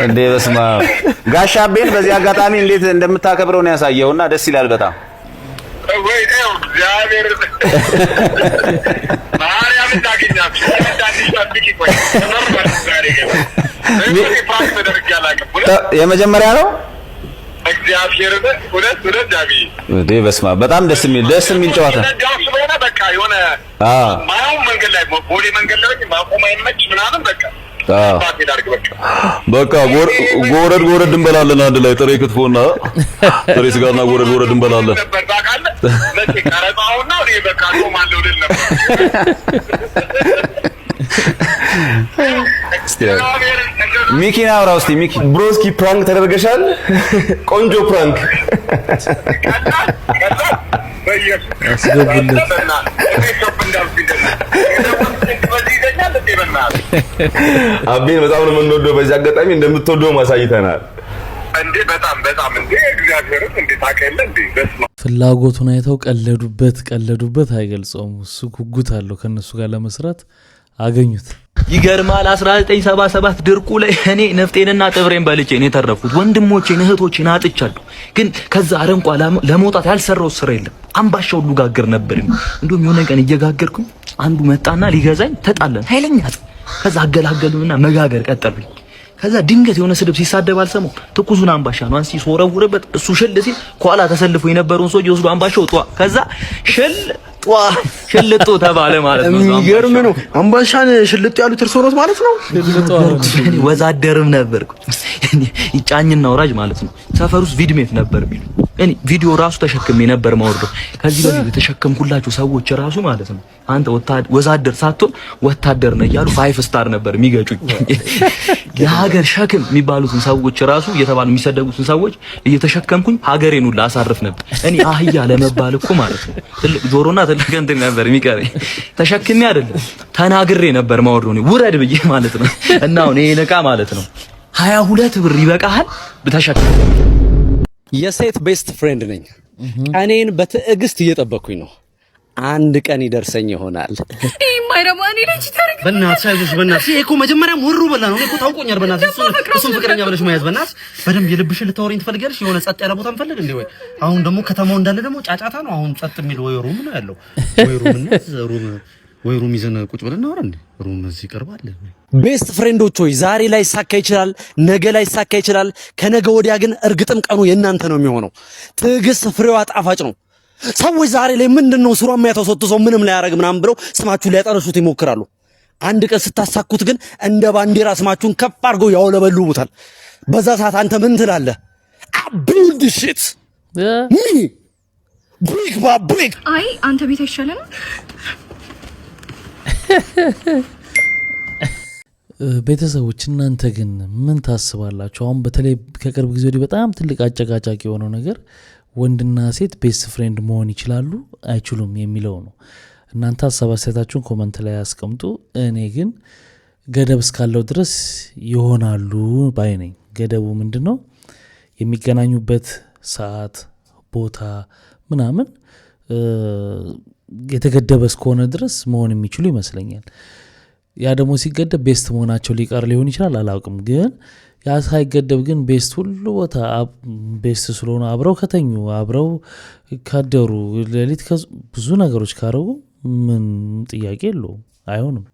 እንዴ በስማ ጋሽ አቤን በዚህ አጋጣሚ እንዴት እንደምታከብረው ነው ያሳየውና ደስ ይላል በጣም። ወይ ነው እግዚአብሔር ማርያም ታገኛችሁ ታዲሽ ታጥቂ ቆይ ተመረጠ ዛሬ የመጀመሪያ ነው እግዚአብሔር ሁለት ዳቢ እንዴ በስማ በጣም ደስ የሚል ጨዋታ በቃ የሆነ ማው መንገድ ላይ ቦሌ መንገድ ላይ ማቆም አይመች ምናምን በቃ ጎረድ እንበላለን አንድ ላይ ጥሬ ክትፎና ጥሬ ስጋና ጎረድ እንበላለን። ለኔ ቀረጻውና እኔ በቃ ቆማለሁ ልል ነበር። ሚኪና አውራው እስቲ ሚኪ ብሮስኪ ፕራንክ ተደርገሻል? ቆንጆ ፕራንክ አቤን በጣም ነው የምንወደው። በዚህ አጋጣሚ እንደምትወደው ማሳይተናል እንዴ። በጣም እንዴ እግዚአብሔርን እንዴ ታውቃለህ እንዴ በስማ ፍላጎቱን አይተው ቀለዱበት አይገልጸውም። እሱ ጉጉት አለው ከነሱ ጋር ለመስራት አገኙት። ይገርማል 1977 ድርቁ ላይ እኔ ነፍጤንና ጥብሬን በልጬ ነው የተረፉት። ወንድሞቼን እህቶቼን አጥቻለሁ። ግን ከዛ አረንቋ ለመውጣት ያልሰራው ስራ የለም። አምባሻው ሁሉ ጋገር ነበር። እንደውም የሆነ ቀን እየጋገርኩኝ አንዱ መጣና ሊገዛኝ ተጣለን። ኃይለኛ ከዛ አገላገሉና መጋገር ቀጠሉኝ። ከዛ ድንገት የሆነ ስድብ ሲሳደብ አልሰማው። ትኩሱን አምባሻ ነው አንሲ ሶረውረበት እሱ ሽል ሲል ኋላ ተሰልፎ የነበረውን ሰው ይወስዱ አምባሻው ጧ ከዛ ሽልጡ ተባለ ማለት ነው። የሚገርም ነው። አምባሻን ሽልጡ ያሉት እርሶ ነው ማለት ነው። ወዛደርም ነበርኩ ይጫኝና ወራጅ ማለት ነው። ሰፈር ውስጥ ቪድሜት ነበር የሚሉ እኔ ቪዲዮ ራሱ ተሸክሜ ነበር ማወርዶ። ከዚህ በፊት የተሸከምኩላችሁ ሰዎች ራሱ ማለት ነው አንተ ወዛደር ሳትሆን ወታደር ነህ እያሉ 5 ስታር ነበር የሚገጩኝ። የሀገር ሸክም የሚባሉትን ሰዎች ራሱ እየተባሉ የሚሰደቡትን ሰዎች እየተሸከምኩኝ ሀገሬን ሁሉ አሳርፍ ነበር። እኔ አህያ ለመባል እኮ ማለት ነው ትልቅ ጆሮና ትልቅ እንትን ነበር የሚቀረኝ። ተሸክሜ አይደለም ተናግሬ ነበር ማወርዶ ነው ውረድ ብዬ ማለት ነው። እና አሁን ይሄ ዕቃ ማለት ነው 22 ብር ይበቃሃል ብተሸከም። የሴት ቤስት ፍሬንድ ነኝ። ቀኔን በትዕግስት እየጠበቅኩኝ ነው። አንድ ቀን ይደርሰኝ ይሆናል። ማይረማኒ ልጅ ታርክ በእናትሽ አይዞሽ በእናትሽ። ይሄ እኮ መጀመሪያም ወሩ በላ ነው እኮ ታውቆኛል። በእናትሽ እሱን ፍቅረኛ ብለሽ መያዝ በእናትሽ በደንብ የልብሽን ልታወሪኝ ትፈልጊያለሽ። የሆነ ጸጥ ያለ ቦታ እንፈልግ እንዴ ወይ አሁን ደግሞ ከተማው እንዳለ ደግሞ ጫጫታ ነው። አሁን ጸጥ የሚል ወይ ሩም ነው ያለው ወይ ሩም ይዘን ቁጭ ብለን እናወራ እንዴ? ሩም እዚህ ይቀርባል። ቤስት ፍሬንዶች ሆይ ዛሬ ላይ ይሳካ ይችላል፣ ነገ ላይ ይሳካ ይችላል፣ ከነገ ወዲያ ግን እርግጥም ቀኑ የእናንተ ነው የሚሆነው። ትዕግስት ፍሬዋ ጣፋጭ ነው። ሰዎች ዛሬ ላይ ምንድነው ስሯ የሚያተው ሰው ምንም ላይ ያረግ ምናምን ብለው ስማችሁ ሊያጠርሱት ይሞክራሉ። አንድ ቀን ስታሳኩት ግን እንደ ባንዲራ ስማችሁን ከፍ አድርገው ያውለበልቡታል። በዛ ሰዓት አንተ ምን ትላለህ? ቢልድ ሺት ሚ ብሪክ ባ ብሪክ። አይ አንተ ቤት አይሻለም? ቤተሰቦች እናንተ ግን ምን ታስባላችሁ? አሁን በተለይ ከቅርብ ጊዜ ወዲህ በጣም ትልቅ አጨቃጫቂ የሆነው ነገር ወንድና ሴት ቤስት ፍሬንድ መሆን ይችላሉ አይችሉም የሚለው ነው። እናንተ ሀሳብ አስተያየታችሁን ኮመንት ላይ አስቀምጡ። እኔ ግን ገደብ እስካለው ድረስ ይሆናሉ ባይ ነኝ። ገደቡ ምንድነው? የሚገናኙበት ሰዓት፣ ቦታ ምናምን የተገደበ እስከሆነ ድረስ መሆን የሚችሉ ይመስለኛል። ያ ደግሞ ሲገደብ ቤስት መሆናቸው ሊቀር ሊሆን ይችላል፣ አላውቅም። ግን ያ ሳይገደብ ግን ቤስት ሁሉ ቦታ ቤስት ስለሆነ አብረው ከተኙ አብረው ካደሩ ሌሊት ብዙ ነገሮች ካረጉ ምን ጥያቄ የለውም፣ አይሆንም።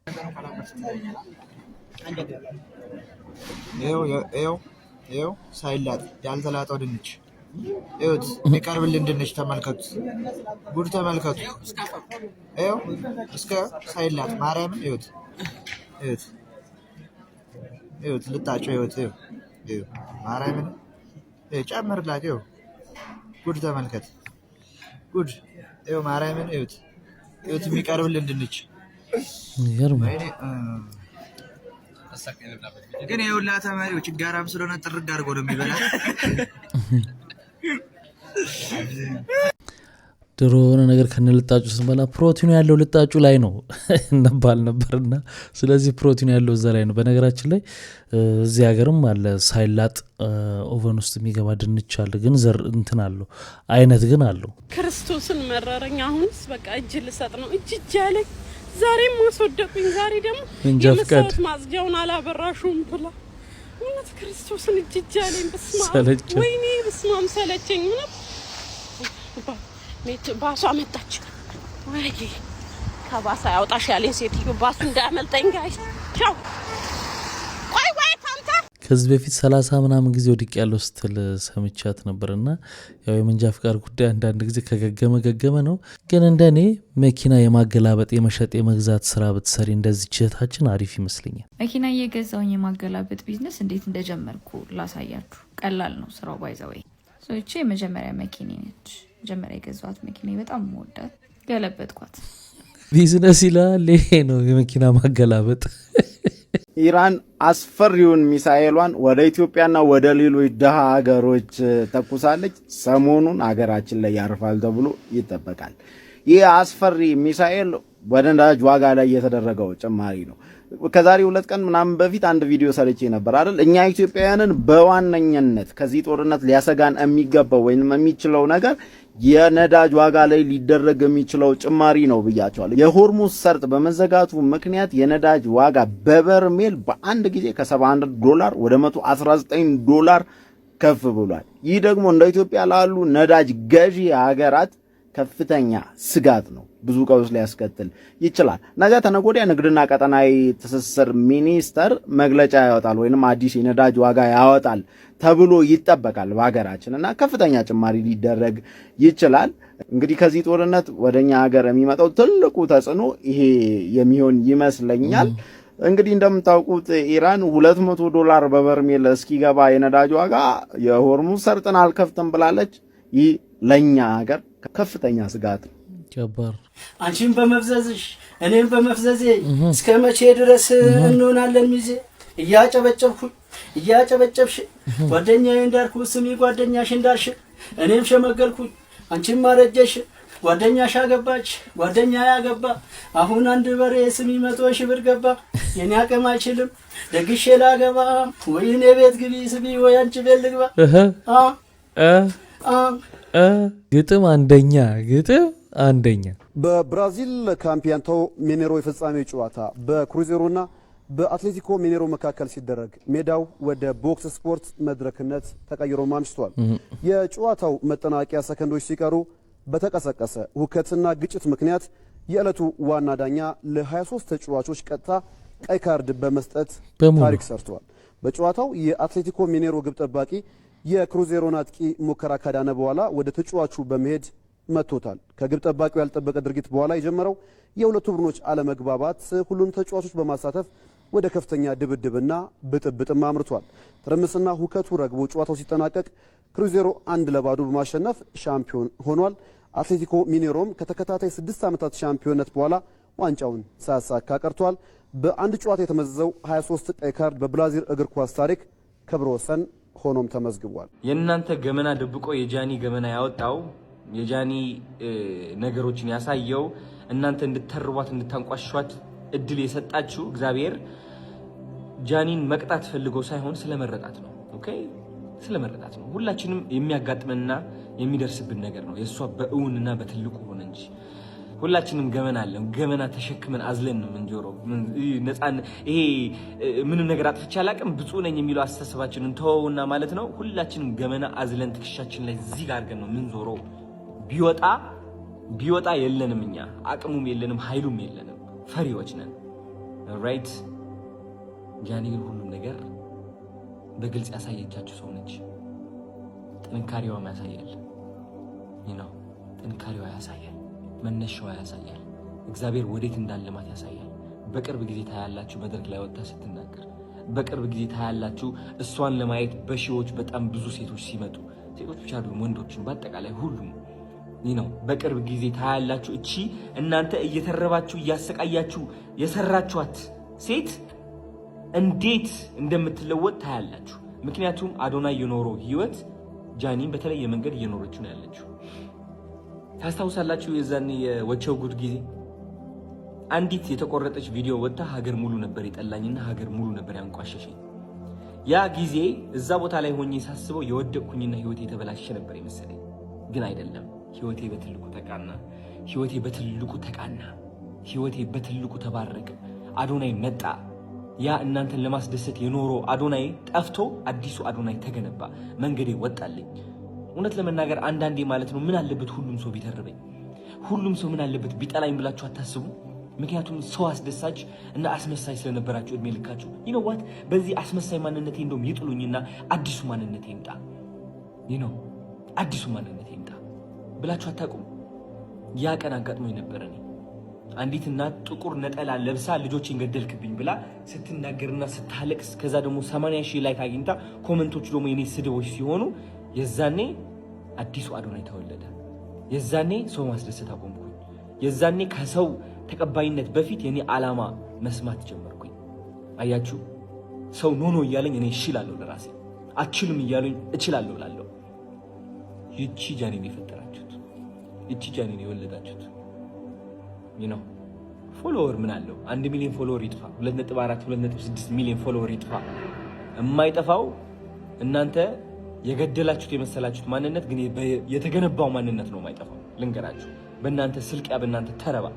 ይኸው ሳይላጥ ያልተላጠው ድንች ይኸውት የሚቀርብልን ድንች ተመልከቱ፣ ጉድ ተመልከቱ። ይኸው እስከ ሳይላጥ ማርያምን ይኸውት ልጣቸው ይኸውት ማርያምን ጨምርላት። ይኸው ጉድ ተመልከት፣ ጉድ ይኸው ማርያምን ይኸውት የሚቀርብልን ድንች ግን የሁላ ተማሪው ችጋራም ስለሆነ ጥርግ አድርጎ ነው የሚበላ። ድሮ የሆነ ነገር ከነልጣጩ ስንበላ ፕሮቲኑ ያለው ልጣጩ ላይ ነው እንባል ነበርና ስለዚህ ፕሮቲኑ ያለው እዛ ላይ ነው። በነገራችን ላይ እዚህ ሀገርም አለ ሳይላጥ ኦቨን ውስጥ የሚገባ ድንች አለ። ግን ዘር እንትን አለው አይነት ግን አለው። ክርስቶስን መረረኝ። አሁንስ በቃ እጅ ልሰጥ ነው እጅ ያለኝ። ዛሬም ማስወደቁኝ። ዛሬ ደግሞ የመስዋዕት ማጽጃውን አላበራሹም ብላ እውነት ክርስቶስን እጅ ያለኝ። በስመ ወይኔ በስመ አብ ሰለቸኝ። ባሷ መጣች። ወይ ከባሳ ያውጣሽ ያለኝ ሴትዮ ባሱ እንዳያመልጠኝ ጋይስ ቻው። ቆይ ታንታ ከዚህ በፊት 30 ምናምን ጊዜ ወድቅ ያለው ስትል ሰምቻት ነበርና ያው የመንጃ ፍቃድ ጉዳይ አንዳንድ ጊዜ ከገገመ ነው። ግን እንደኔ መኪና የማገላበጥ የመሸጥ የመግዛት ስራ ብትሰሪ እንደዚህ ችህታችን አሪፍ ይመስለኛል። መኪና እየገዛውኝ የማገላበጥ ቢዝነስ እንዴት እንደጀመርኩ ላሳያችሁ። ቀላል ነው ስራው ባይዘው። እቺ የመጀመሪያ መኪና ነች። መጀመሪያ የገዛኋት መኪና በጣም ወዳት ገለበጥኳት። ቢዝነስ ይላል ይሄ ነው የመኪና ማገላበጥ። ኢራን አስፈሪውን ሚሳኤሏን ወደ ኢትዮጵያና ወደ ሌሎች ደሃ ሀገሮች ተኩሳለች። ሰሞኑን ሀገራችን ላይ ያርፋል ተብሎ ይጠበቃል። ይህ አስፈሪ ሚሳኤል ወደ ነዳጅ ዋጋ ላይ የተደረገው ጭማሪ ነው። ከዛሬ 2 ቀን ምናምን በፊት አንድ ቪዲዮ ሰርቼ ነበር አይደል? እኛ ኢትዮጵያውያንን በዋነኝነት ከዚህ ጦርነት ሊያሰጋን የሚገባው ወይንም የሚችለው ነገር የነዳጅ ዋጋ ላይ ሊደረግ የሚችለው ጭማሪ ነው ብያቸዋለሁ። የሆርሙዝ ሰርጥ በመዘጋቱ ምክንያት የነዳጅ ዋጋ በበርሜል በአንድ ጊዜ $71 ወደ $119 ከፍ ብሏል። ይህ ደግሞ እንደ ኢትዮጵያ ላሉ ነዳጅ ገዢ ሀገራት ከፍተኛ ስጋት ነው። ብዙ ቀውስ ሊያስከትል ይችላል። ነገ ተነገ ወዲያ ንግድና ቀጠናዊ ትስስር ሚኒስቴር መግለጫ ያወጣል ወይንም አዲስ የነዳጅ ዋጋ ያወጣል ተብሎ ይጠበቃል በሀገራችን እና ከፍተኛ ጭማሪ ሊደረግ ይችላል። እንግዲህ ከዚህ ጦርነት ወደኛ ሀገር የሚመጣው ትልቁ ተጽዕኖ ይሄ የሚሆን ይመስለኛል። እንግዲህ እንደምታውቁት ኢራን $200 በበርሜል እስኪገባ የነዳጅ ዋጋ የሆርሙዝ ሰርጥን አልከፍትም ብላለች። ይህ ለኛ ሀገር ከፍተኛ ስጋት ነው። ጀባር አንቺም በመፍዘዝሽ እኔም በመፍዘዜ እስከ መቼ ድረስ እንሆናለን ሚዜ? እያጨበጨብሽ ጓደኛዬ እንዳልኩ ስሚ ጓደኛሽ እንዳልሽ እኔም ሸመገልኩኝ አንቺም ማረጀሽ። ጓደኛሽ አገባች ጓደኛ ያገባ አሁን አንድ በሬ ስሚ 100,000 ብር ገባ። የኔ አቅም አይችልም ደግሼ ላገባ ወይ እኔ ቤት ግቢ ስሚ ወይ አንቺ ቤት ልግባ። ግጥም አንደኛ በብራዚል ካምፒዮናቶ ሚኔሮ የፍጻሜ ጨዋታ በክሩዜሮና በአትሌቲኮ ሚኔሮ መካከል ሲደረግ ሜዳው ወደ ቦክስ ስፖርት መድረክነት ተቀይሮ ማምሽቷል። የጨዋታው መጠናቂያ ሰከንዶች ሲቀሩ በተቀሰቀሰ ሁከትና ግጭት ምክንያት የዕለቱ ዋና ዳኛ ለ23 ተጫዋቾች ቀጥታ ቀይ ካርድ በመስጠት ታሪክ ሰርተዋል። በጨዋታው የአትሌቲኮ ሚኔሮ ግብ ጠባቂ የክሩዜሮን አጥቂ ሙከራ ካዳነ በኋላ ወደ ተጫዋቹ በመሄድ መቶታል። ከግብ ጠባቂው ያልጠበቀ ድርጊት በኋላ የጀመረው የሁለቱ ቡድኖች አለመግባባት ሁሉም ተጫዋቾች በማሳተፍ ወደ ከፍተኛ ድብድብና ብጥብጥም አምርቷል። ትርምስና ሁከቱ ረግቦ ጨዋታው ሲጠናቀቅ ክሩዜሮ 1-0 በማሸነፍ ሻምፒዮን ሆኗል። አትሌቲኮ ሚኔሮም ከተከታታይ 6 ዓመታት ሻምፒዮንነት በኋላ ዋንጫውን ሳያሳካ ቀርቷል። በአንድ ጨዋታ የተመዘዘው 23 ቀይ ካርድ በብራዚል እግር ኳስ ታሪክ ክብረ ወሰን ሆኖም ተመዝግቧል። የእናንተ ገመና ደብቆ የጃኒ ገመና ያወጣው የጃኒ ነገሮችን ያሳየው እናንተ እንድትተርቧት እንድታንቋሿት እድል የሰጣችሁ እግዚአብሔር ጃኒን መቅጣት ፈልጎ ሳይሆን ስለመረጣት ነው። ኦኬ ስለመረጣት ነው። ሁላችንም የሚያጋጥመንና የሚደርስብን ነገር ነው። የሷ በእውንና በትልቁ ሆነ እንጂ ሁላችንም ገመና አለን። ገመና ተሸክመን አዝለን ነው እንጆሮ ነፃን ይሄ ምንም ነገር አጥፍቼ አላቅም ብፁዕ ነኝ የሚለው አስተሳሰባችንን ተወውና ማለት ነው። ሁላችንም ገመና አዝለን ትከሻችን ላይ እዚህ ጋር አድርገን ነው ምን ዞሮ ቢወጣ የለንም እኛ አቅሙም የለንም ኃይሉም የለንም ፈሪዎች ነን። ራይት ጃኒ ግን ሁሉም ነገር በግልጽ ያሳየቻችሁ ሰው ነች። ጥንካሬዋም ያሳያል። ነው ጥንካሬዋ ያሳያል። መነሻዋ ያሳያል። እግዚአብሔር ወዴት እንዳለማት ያሳያል። በቅርብ ጊዜ ታያላችሁ መድረክ ላይ ወጣ ስትናገር። በቅርብ ጊዜ ታያላችሁ እሷን ለማየት በሺዎች በጣም ብዙ ሴቶች ሲመጡ፣ ሴቶች ብቻ አይደሉም ወንዶችን በአጠቃላይ ሁሉም ነው። በቅርብ ጊዜ ታያላችሁ እቺ እናንተ እየተረባችሁ እያሰቃያችሁ የሰራችኋት ሴት እንዴት እንደምትለወጥ ታያላችሁ። ምክንያቱም አዶናይ የኖረው ህይወት ጃኒን በተለየ መንገድ እየኖረችው ነው ያለችው። ታስታውሳላችሁ የዛን የወቸው ጉድ ጊዜ አንዲት የተቆረጠች ቪዲዮ ወጣ ሀገር ሙሉ ነበር የጠላኝና ሀገር ሙሉ ነበር ያንቋሸሸኝ። ያ ጊዜ እዛ ቦታ ላይ ሆኜ ሳስበው የወደቅኩኝና ህይወቴ የተበላሸ ነበር የመሰለኝ። ግን አይደለም። ህይወቴ በትልቁ ተቃና። ህይወቴ በትልቁ ተባረከ። አዶናይ መጣ። ያ እናንተን ለማስደሰት የኖረው አዶናይ ጠፍቶ አዲሱ አዶናይ ተገነባ። መንገዴ ወጣልኝ። እውነት ለመናገር አንዳንዴ ማለት ነው ምን አለበት ሁሉም ሰው ቢተርበኝ፣ ሁሉም ሰው ምን አለበት ቢጠላኝ ብላችሁ አታስቡ። ምክንያቱም ሰው አስደሳች እና አስመሳይ ስለነበራችሁ እድሜ ልካችሁ ዋት በዚህ አስመሳይ ማንነቴ እንደውም ይጥሉኝና አዲሱ ማንነቴ ይምጣ አዲሱ ማንነቴ ይምጣ ብላችሁ አታውቁም። ያ ቀን አጋጥሞኝ ነበር። እኔ አንዲት እናት ጥቁር ነጠላ ለብሳ ልጆችን ገደልክብኝ ብላ ስትናገርና ስታለቅስ ከዛ ደግሞ 80,000 ላይክ አግኝታ ኮሜንቶቹ ደግሞ የኔ ስድቦች ሲሆኑ የዛኔ አዲሱ አዶናይ ተወለደ። የዛኔ ሰው ማስደሰት አቆምኩኝ። የዛኔ ከሰው ተቀባይነት በፊት የኔ ዓላማ መስማት ጀመርኩኝ። አያችሁ ሰው ኖ እያለኝ እኔ እችላለሁ ለራሴ፣ አችልም እያለኝ እችላለሁ እላለሁ። ይቺ ጃኒን የፈጠራችሁት፣ ይቺ ጃኒን የወለዳችሁት ነው። ፎሎወር ምን አለው? 1 ሚሊዮን ፎሎወር ይጥፋ፣ 2.4 2.6 ሚሊዮን ፎሎወር ይጥፋ፣ የማይጠፋው እናንተ የገደላችሁት የመሰላችሁት ማንነት ግን የተገነባው ማንነት ነው የማይጠፋው። ልንገራችሁ፣ በእናንተ ስልቂያ፣ በእናንተ ተረባ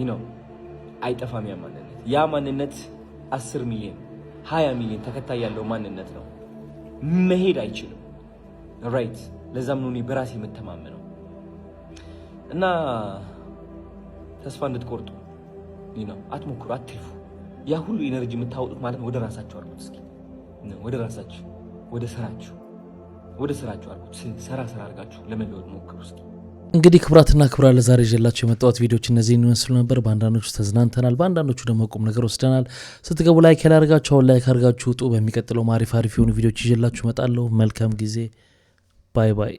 ነው አይጠፋም ያ ማንነት። ያ ማንነት 10 ሚሊዮን 20 ሚሊዮን ተከታይ ያለው ማንነት ነው። መሄድ አይችልም። ራይት። ለዛም ነው እኔ በራሴ የምተማመነው እና ተስፋ እንድትቆርጡ ነው። አትሞክሩ፣ አትልፉ። ያ ሁሉ ኢነርጂ የምታወጡት ማለት ነው ወደ ራሳችሁ አርጉት። እስኪ ወደ ራሳችሁ፣ ወደ ስራችሁ አርጉት። ሰራ አርጋችሁ ለመለወጥ ሞክሩ እስኪ። እንግዲህ ክብራትና ክብራ ለዛሬ ይዤላችሁ የመጣሁት ቪዲዮዎች እነዚህን ይመስሉ ነበር። በአንዳንዶቹ ተዝናንተናል፣ በአንዳንዶቹ ደግሞ ቁም ነገር ወስደናል። ስትገቡ ላይክ ያላርጋችሁ አሁን ላይክ አርጋችሁ ውጡ። በሚቀጥለው አሪፍ የሆኑ ቪዲዮዎች ይዤላችሁ እመጣለሁ። መልካም ጊዜ። ባይ ባይ።